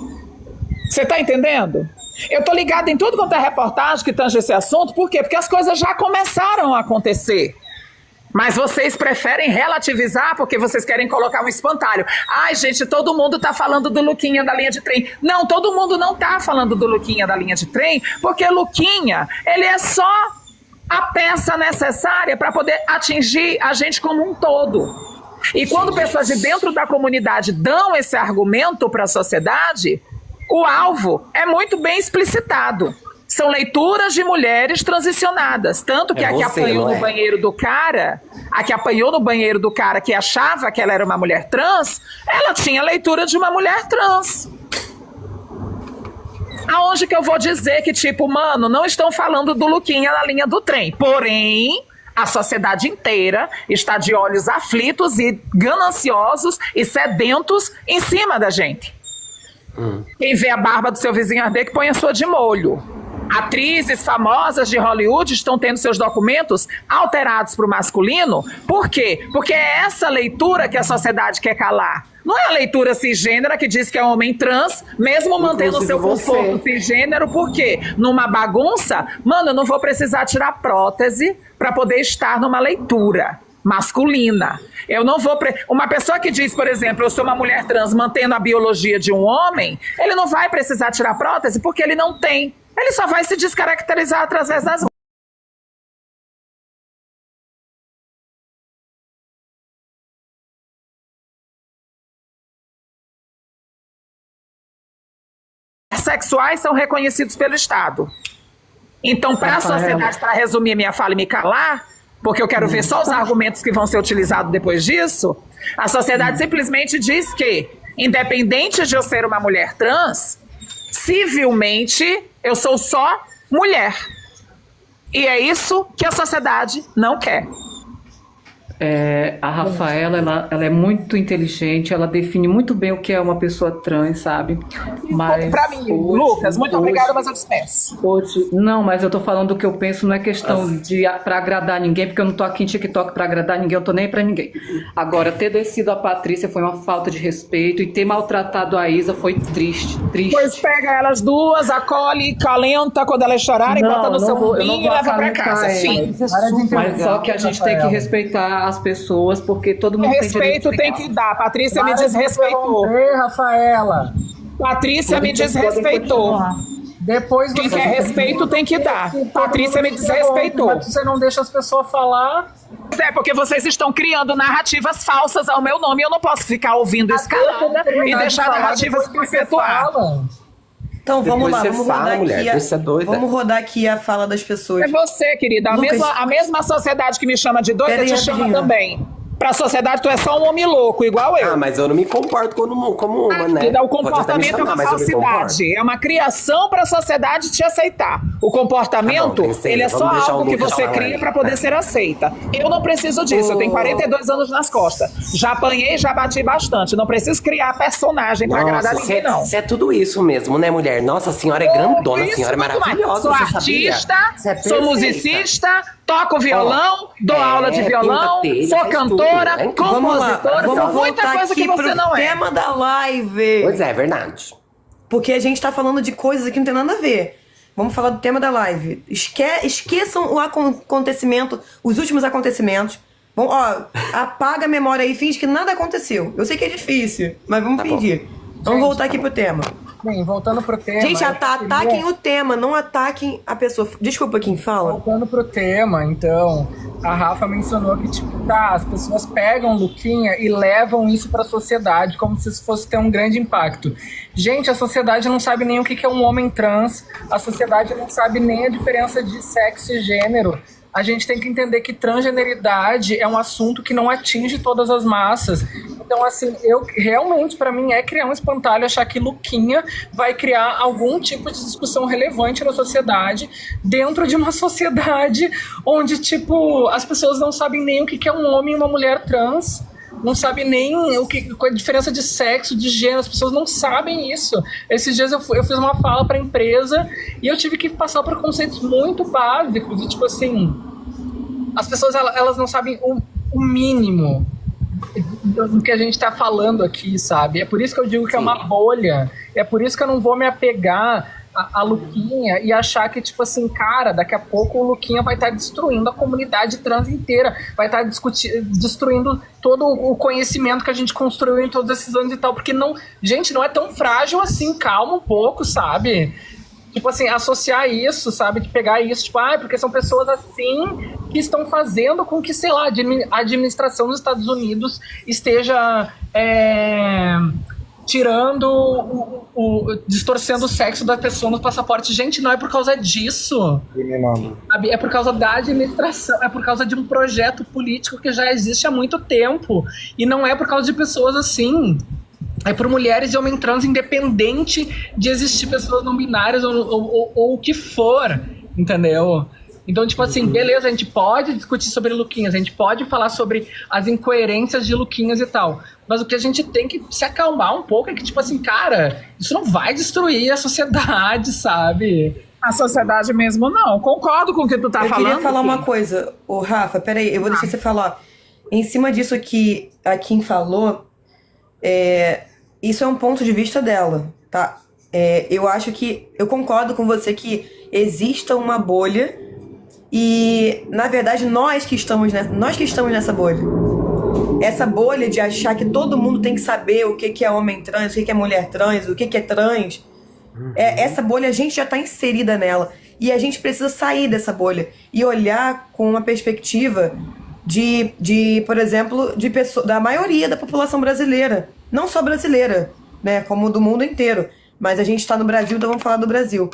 Você tá entendendo? Eu tô ligada em tudo quanto é reportagem que tange esse assunto, por quê? Porque as coisas já começaram a acontecer. Mas vocês preferem relativizar porque vocês querem colocar um espantalho. Ai, gente, todo mundo tá falando do Luquinha da linha de trem. Não, todo mundo não tá falando do Luquinha da linha de trem, porque Luquinha, ele é só a peça necessária para poder atingir a gente como um todo. E quando pessoas de dentro da comunidade dão esse argumento para a sociedade, o alvo é muito bem explicitado. São leituras de mulheres transicionadas. Tanto que a que apanhou no banheiro do cara, a que apanhou no banheiro do cara que achava que ela era uma mulher trans, ela tinha leitura de uma mulher trans. Aonde que eu vou dizer que, tipo, mano, não estão falando do Luquinha na linha do trem. Porém, a sociedade inteira está de olhos aflitos e gananciosos e sedentos em cima da gente. Quem vê a barba do seu vizinho arder, que põe a sua de molho. Atrizes famosas de Hollywood estão tendo seus documentos alterados para o masculino. Por quê? Porque é essa leitura que a sociedade quer calar. Não é a leitura cisgênera que diz que é homem trans, mesmo mantendo o seu conforto cisgênero, por quê? Numa bagunça, mano, eu não vou precisar tirar prótese para poder estar numa leitura masculina. Eu não vou... Uma pessoa que diz, por exemplo, eu sou uma mulher trans mantendo a biologia de um homem, ele não vai precisar tirar prótese porque ele não tem. Ele só vai se descaracterizar através das sexuais são reconhecidos pelo Estado. Então, para a sociedade, para resumir minha fala e me calar, porque eu quero ver só os argumentos que vão ser utilizados depois disso, a sociedade simplesmente diz que, independente de eu ser uma mulher trans, civilmente eu sou só mulher. E é isso que a sociedade não quer. A Rafaela, ela é muito inteligente, ela define muito bem o que é uma pessoa trans, sabe? Mas pra mim, Lucas, muito obrigada, mas eu dispenso. Não, mas eu tô falando do que eu penso, não é questão de pra agradar ninguém, porque eu não tô aqui em TikTok pra agradar ninguém, eu tô nem pra ninguém. Agora, ter descido a Patrícia foi uma falta de respeito, e ter maltratado a Isa foi triste. Pois pega elas duas, acolhe, calenta quando elas chorarem, bota no seu bombinho e leva pra casa. Fim. Mas só que a gente tem que respeitar as pessoas, porque todo mundo tem respeito tem que dar. Patrícia me desrespeitou. Rafaela. Patrícia me desrespeitou. Depois quem quer respeito tem que dar. Patrícia me desrespeitou. Você não deixa as pessoas falar. É porque vocês estão criando narrativas falsas ao meu nome. Eu não posso ficar ouvindo escalada e deixar a narrativa se perpetuar. Então vamos lá, vamos rodar mulher, aqui. Vamos rodar aqui a fala das pessoas. É você, querida. A mesma sociedade que me chama de doida te chama também. Pra sociedade, tu é só um homem louco, igual eu. Ah, mas eu não me comporto como uma, né? O comportamento é uma falsidade. É uma criação pra sociedade te aceitar. O comportamento, ele é só algo que você cria pra poder ser aceita. Eu não preciso disso. Eu tenho 42 anos nas costas. Já apanhei, já bati bastante. Não preciso criar personagem pra agradar ninguém, não. Você é tudo isso mesmo, né, mulher? Nossa, a senhora é grandona, a senhora é maravilhosa. Sou artista, sou musicista, toco violão, dou aula de violão, sou cantora, compositora, vamos voltar coisa aqui que você não é. Tema da live. Pois é verdade. Porque a gente tá falando de coisas aqui que não tem nada a ver. Vamos falar do tema da live. Esqueçam o acontecimento, os últimos acontecimentos. Apaga a memória aí, finge que nada aconteceu. Eu sei que é difícil, mas vamos fingir. Vamos voltar aqui pro tema. Bem, voltando pro tema. Gente, ataquem o tema, não ataquem a pessoa. Desculpa, quem fala. Voltando pro tema, então, a Rafa mencionou que, tipo, as pessoas pegam Luquinha e levam isso pra sociedade, como se isso fosse ter um grande impacto. Gente, a sociedade não sabe nem o que é um homem trans, a sociedade não sabe nem a diferença de sexo e gênero. A gente tem que entender que transgeneridade é um assunto que não atinge todas as massas. Então, assim, realmente, pra mim, é criar um espantalho achar que Luquinha vai criar algum tipo de discussão relevante na sociedade, dentro de uma sociedade onde, tipo, as pessoas não sabem nem o que é um homem e uma mulher trans, não sabem nem qual é a diferença de sexo, de gênero, as pessoas não sabem isso. Esses dias eu fiz uma fala para a empresa e eu tive que passar por conceitos muito básicos, e tipo assim, as pessoas elas não sabem o mínimo do que a gente está falando aqui, sabe? É por isso que eu digo que é uma bolha, é por isso que eu não vou me apegar a Luquinha e achar que, tipo assim, cara, daqui a pouco o Luquinha vai estar destruindo a comunidade trans inteira, vai estar destruindo todo o conhecimento que a gente construiu em todos esses anos e tal, porque não, gente, não é tão frágil assim, calma um pouco, sabe? Tipo assim, associar isso, sabe? De pegar isso, tipo, porque são pessoas assim que estão fazendo com que, sei lá, a administração dos Estados Unidos esteja tirando distorcendo o sexo da pessoa no passaporte. Gente, não é por causa disso. É por causa da administração, é por causa de um projeto político que já existe há muito tempo. E não é por causa de pessoas assim. É por mulheres e homem trans, independente de existir pessoas não binárias ou o que for, entendeu? Então, tipo assim, beleza, a gente pode discutir sobre Luquinhas, a gente pode falar sobre as incoerências de Luquinhas e tal, mas o que a gente tem que se acalmar um pouco é que, tipo assim, cara, isso não vai destruir a sociedade, sabe? A sociedade mesmo não, concordo com o que tu tá falando. Eu queria falar uma coisa, Rafa, peraí, eu vou deixar você falar. Em cima disso que a Kim falou, isso é um ponto de vista dela, tá? Eu acho que, eu concordo com você que exista uma bolha. E, na verdade, nós que estamos nessa bolha. Essa bolha de achar que todo mundo tem que saber o que é homem trans, o que é mulher trans, o que é trans. Essa bolha, a gente já está inserida nela. E a gente precisa sair dessa bolha e olhar com uma perspectiva de por exemplo, da maioria da população brasileira. Não só brasileira, né, como do mundo inteiro. Mas a gente está no Brasil, então vamos falar do Brasil.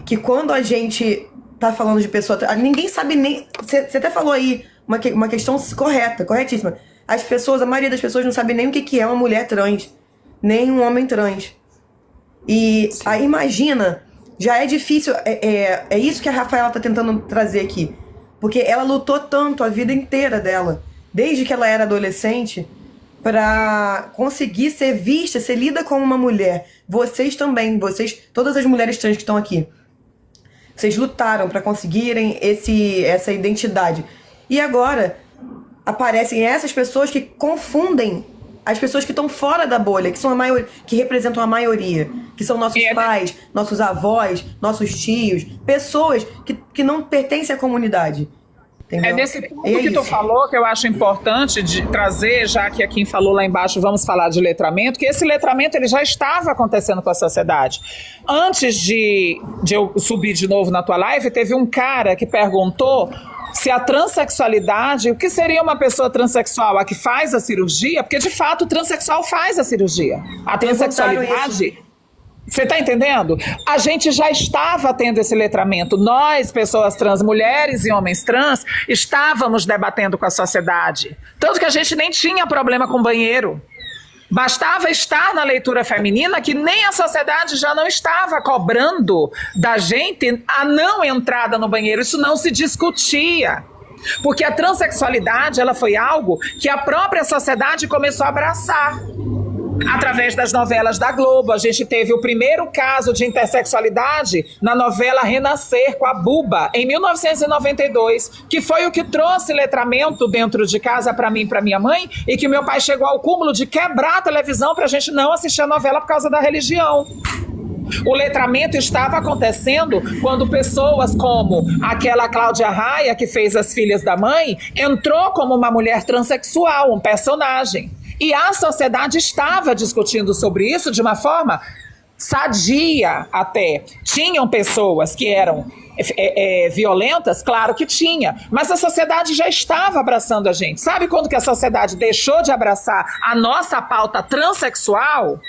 Que quando a gente tá falando de pessoa... Ninguém sabe nem... Você até falou aí uma questão corretíssima. A maioria das pessoas não sabe nem o que é uma mulher trans, nem um homem trans. E aí, imagina, já é difícil... É isso que a Rafaela tá tentando trazer aqui. Porque ela lutou tanto a vida inteira dela, desde que ela era adolescente, para conseguir ser vista, ser lida como uma mulher. Vocês também, todas as mulheres trans que estão aqui. Vocês lutaram para conseguirem essa identidade. E agora aparecem essas pessoas que confundem as pessoas que estão fora da bolha, que são que representam a maioria, que são nossos pais, nossos avós, nossos tios, pessoas que não pertencem à comunidade. Entendeu? É nesse ponto que tu falou que eu acho importante de trazer, já que a Kim falou lá embaixo, vamos falar de letramento, que esse letramento ele já estava acontecendo com a sociedade. Antes de eu subir de novo na tua live, teve um cara que perguntou se a transexualidade, o que seria uma pessoa transexual? A que faz a cirurgia? Porque de fato o transexual faz a cirurgia. A transexualidade... Você está entendendo? A gente já estava tendo esse letramento. Nós, pessoas trans, mulheres e homens trans, estávamos debatendo com a sociedade. Tanto que a gente nem tinha problema com banheiro. Bastava estar na leitura feminina que nem a sociedade já não estava cobrando da gente a não entrada no banheiro. Isso não se discutia. Porque a transexualidade ela foi algo que a própria sociedade começou a abraçar. Através das novelas da Globo, a gente teve o primeiro caso de intersexualidade na novela Renascer com a Buba, em 1992, que foi o que trouxe letramento dentro de casa para mim e para minha mãe, e que meu pai chegou ao cúmulo de quebrar a televisão para a gente não assistir a novela por causa da religião. O letramento estava acontecendo quando pessoas como aquela Cláudia Raia, que fez As Filhas da Mãe, entrou como uma mulher transexual, um personagem. E a sociedade estava discutindo sobre isso de uma forma sadia até. Tinham pessoas que eram violentas? Claro que tinha, mas a sociedade já estava abraçando a gente. Sabe quando que a sociedade deixou de abraçar a nossa pauta transexual?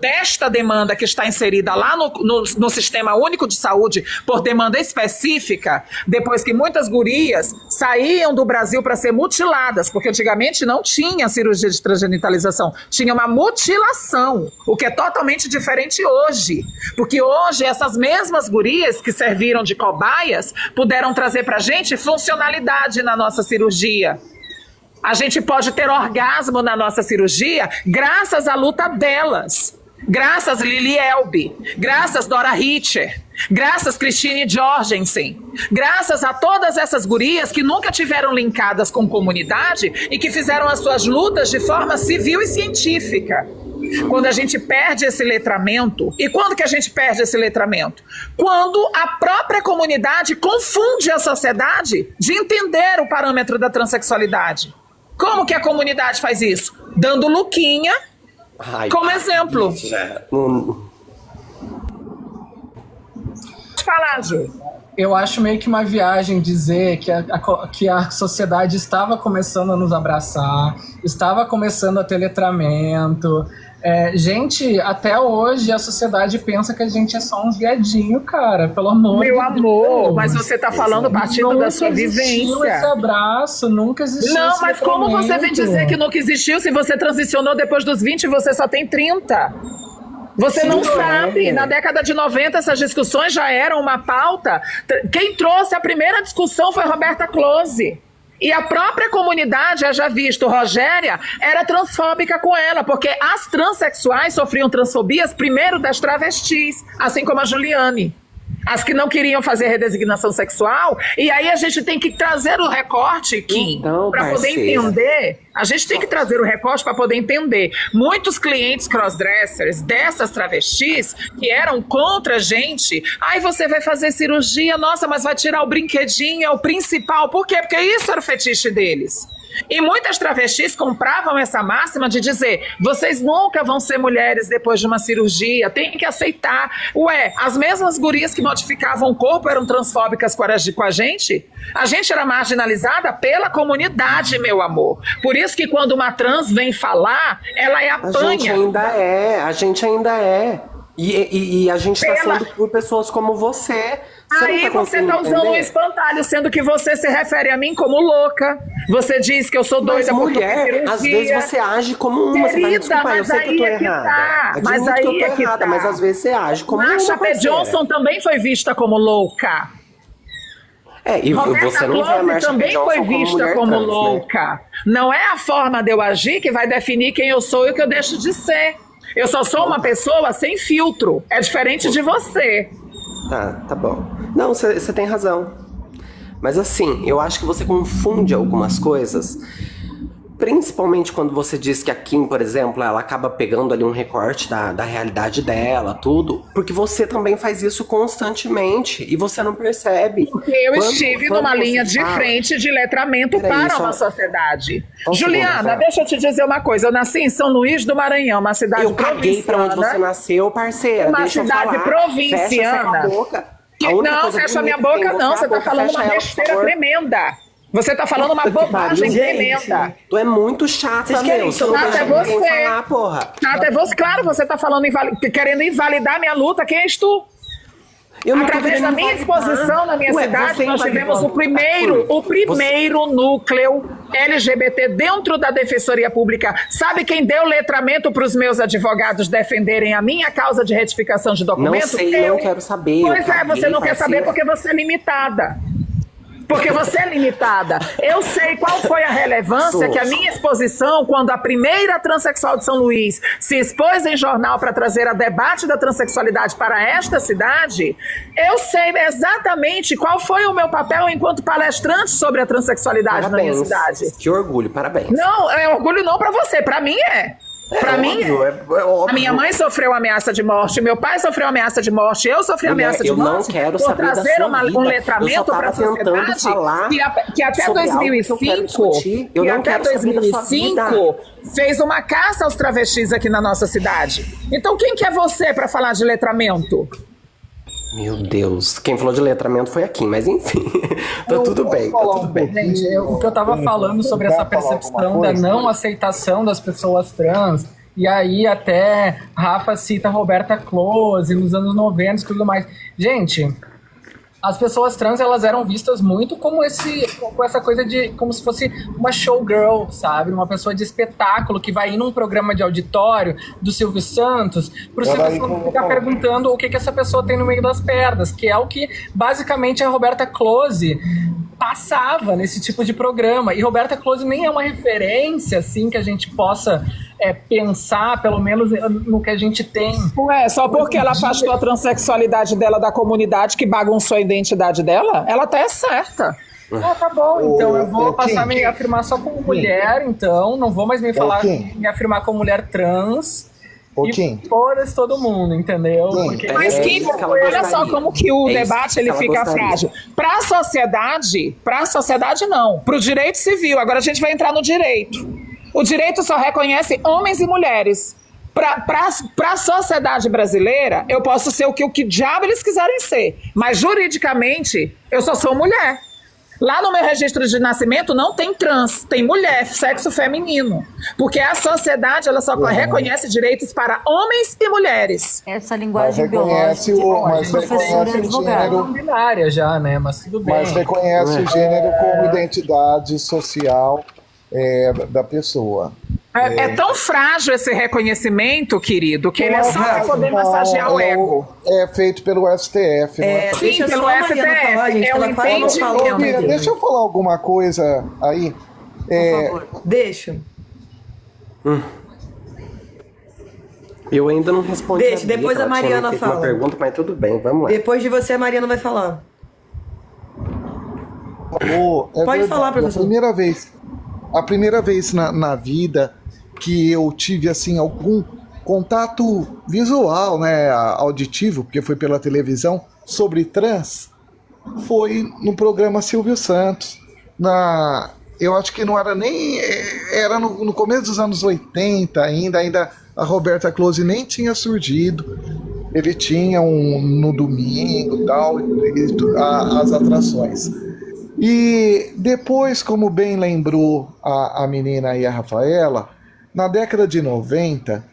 Desta demanda que está inserida lá no Sistema Único de Saúde por demanda específica, depois que muitas gurias saíam do Brasil para ser mutiladas, porque antigamente não tinha cirurgia de transgenitalização, tinha uma mutilação, o que é totalmente diferente hoje, porque hoje essas mesmas gurias que serviram de cobaias puderam trazer para a gente funcionalidade na nossa cirurgia. A gente pode ter orgasmo na nossa cirurgia graças à luta delas. Graças Lili Elbe, graças Dora Richer, graças Christine Jorgensen, graças a todas essas gurias que nunca tiveram linkadas com comunidade e que fizeram as suas lutas de forma civil e científica. Quando a gente perde esse letramento, e quando que a gente perde esse letramento? Quando a própria comunidade confunde a sociedade de entender o parâmetro da transexualidade. Como que a comunidade faz isso? Dando Luquinha como exemplo. Pode falar, Ju. Eu acho meio que uma viagem dizer que a sociedade estava começando a nos abraçar, estava começando a ter letramento. Gente, até hoje a sociedade pensa que a gente é só uns viadinho, cara, pelo amor de Deus. Meu amor, mas você tá falando partindo da sua vivência. Nunca existiu esse abraço, nunca existiu Não, esse mas como você vem dizer que nunca existiu se você transicionou depois dos 20 e você só tem 30? Você não sabe, na década de 90 essas discussões já eram uma pauta. Quem trouxe a primeira discussão foi Roberta Close. E a própria comunidade, haja visto, Rogéria, era transfóbica com ela, porque as transexuais sofriam transfobias primeiro das travestis, assim como a Juliane. As que não queriam fazer redesignação sexual, e aí a gente tem que trazer o recorte, Kim, para poder entender. A gente tem que trazer o recorte para poder entender. Muitos clientes crossdressers dessas travestis que eram contra a gente, você vai fazer cirurgia, nossa, mas vai tirar o brinquedinho, é o principal. Por quê? Porque isso era o fetiche deles. E muitas travestis compravam essa máxima de dizer: vocês nunca vão ser mulheres depois de uma cirurgia, tem que aceitar. As mesmas gurias que modificavam o corpo eram transfóbicas com a gente? A gente era marginalizada pela comunidade, meu amor. Por isso que quando uma trans vem falar, ela apanha. A gente ainda é. E a gente tá sendo por pessoas como você. Aí você tá usando um espantalho, sendo que você se refere a mim como louca. Você diz que eu sou doida porque eu fiz cirurgia. Às vezes você age como uma. Querida, você vai desculpar, eu sei que eu tô errada. Mas aí que eu tô errada, mas às vezes você age como uma. Marsha P. Johnson também foi vista como louca. E Roberta você não vê a Marsha também P. Johnson foi vista como trans, louca. Né? Não é a forma de eu agir que vai definir quem eu sou e o que eu deixo de ser. Eu só sou uma pessoa sem filtro. É diferente de você. Tá bom. Não, você tem razão. Mas assim, eu acho que você confunde algumas coisas. Principalmente quando você diz que a Kim, por exemplo, ela acaba pegando ali um recorte da realidade dela, tudo. Porque você também faz isso constantemente e você não percebe. Porque eu estive numa linha de frente de letramento para uma sociedade. Juliana, deixa eu te dizer uma coisa. Eu nasci em São Luís do Maranhão, uma cidade provinciana. Eu caguei pra onde você nasceu, parceira. Uma cidade provinciana. Não, fecha minha boca não. Você tá falando uma besteira tremenda. Você tá falando uma bobagem tremenda. Tu é muito chata, meu. Chata é você. Chata é você. Claro, você tá falando, querendo invalidar minha luta. Quem és tu? Através da minha exposição na minha cidade, nós tivemos o primeiro núcleo LGBT dentro da Defensoria Pública. Sabe quem deu letramento para os meus advogados defenderem a minha causa de retificação de documentos? Não sei, não quero saber. Pois você não quer saber porque você é limitada. Porque você é limitada. Eu sei qual foi a relevância que a minha exposição, quando a primeira transexual de São Luís se expôs em jornal para trazer a debate da transexualidade para esta cidade, eu sei exatamente qual foi o meu papel enquanto palestrante sobre a transexualidade na minha cidade. Que orgulho, parabéns. Não, é orgulho não para você, para mim é. Pra mim, óbvio. a minha mãe sofreu ameaça de morte, meu pai sofreu ameaça de morte, eu sofri ameaça de eu não morte quero por saber da trazer sua um vida. letramento para a tentando falar sociedade que até sobre algo que eu quero 2005, discutir. Eu que não até quero saber da sua 2005 fez uma caça aos travestis aqui na nossa cidade. Então quem que é você para falar de letramento? Meu Deus, quem falou de letramento foi aqui, mas enfim, tá tudo bem, tá tudo bem. Gente, o que eu tava falando sobre essa percepção da não aceitação das pessoas trans, e aí até Rafa cita Roberta Close nos anos 90 e tudo mais. Gente, as pessoas trans, elas eram vistas muito como com essa coisa de, como se fosse uma showgirl, sabe? Uma pessoa de espetáculo que vai ir num programa de auditório do Silvio Santos, pro Silvio Santos ficar perguntando o que essa pessoa tem no meio das pernas, que é o que basicamente a Roberta Close passava nesse tipo de programa. E Roberta Close nem é uma referência, assim, que a gente possa pensar, pelo menos no que a gente tem. Ué, só porque ela afastou a transexualidade dela da comunidade que bagunçou a identidade dela? Ela tá certa. Ah, tá bom, então eu vou passar a me afirmar só como mulher, então, não vou mais me afirmar como mulher trans. E foda-se todo mundo, entendeu? Porque mas olha só como que o debate ele fica frágil. Para a sociedade não. Para o direito civil, agora a gente vai entrar no direito. O direito só reconhece homens e mulheres. Para a sociedade brasileira, eu posso ser o que diabo eles quiserem ser. Mas juridicamente, eu só sou mulher. Lá no meu registro de nascimento não tem trans, tem mulher, sexo feminino. Porque a sociedade ela só reconhece direitos para homens e mulheres. Essa linguagem biológica, professora e advogado. Não binária já, né? Mas tudo bem. Mas reconhece o gênero como identidade social da pessoa. É tão frágil esse reconhecimento, querido, que ele é só para poder massagear o ego. É feito pelo STF. Sim, pelo STF. É um entendimento. Deixa eu falar alguma coisa aí. Por favor, deixa. Eu ainda não respondi. Deixa, depois a Mariana fala. Uma pergunta, mas tudo bem, vamos lá. Depois de você, a Mariana vai falar. Pode falar, professor. A primeira vez na vida que eu tive assim algum contato visual, né, auditivo, porque foi pela televisão, sobre trans, foi no programa Silvio Santos. Eu acho que não era nem... Era no começo dos anos 80 ainda a Roberta Close nem tinha surgido. Ele tinha no domingo tal, as atrações. E depois, como bem lembrou a menina e a Rafaela, na década de 90,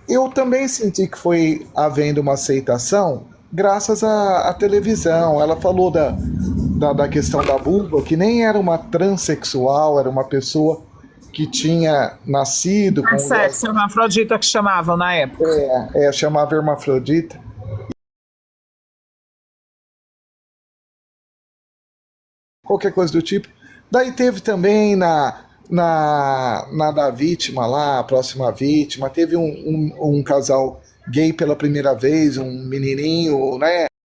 eu também senti que foi havendo uma aceitação graças à televisão. Ela falou da questão da vulva, que nem era uma transexual, era uma pessoa que tinha nascido... com sexo, hermafrodita que chamavam na época. Chamava hermafrodita. Qualquer coisa do tipo. Daí teve também na da vítima lá, a próxima vítima, teve um casal gay pela primeira vez, um menininho, né,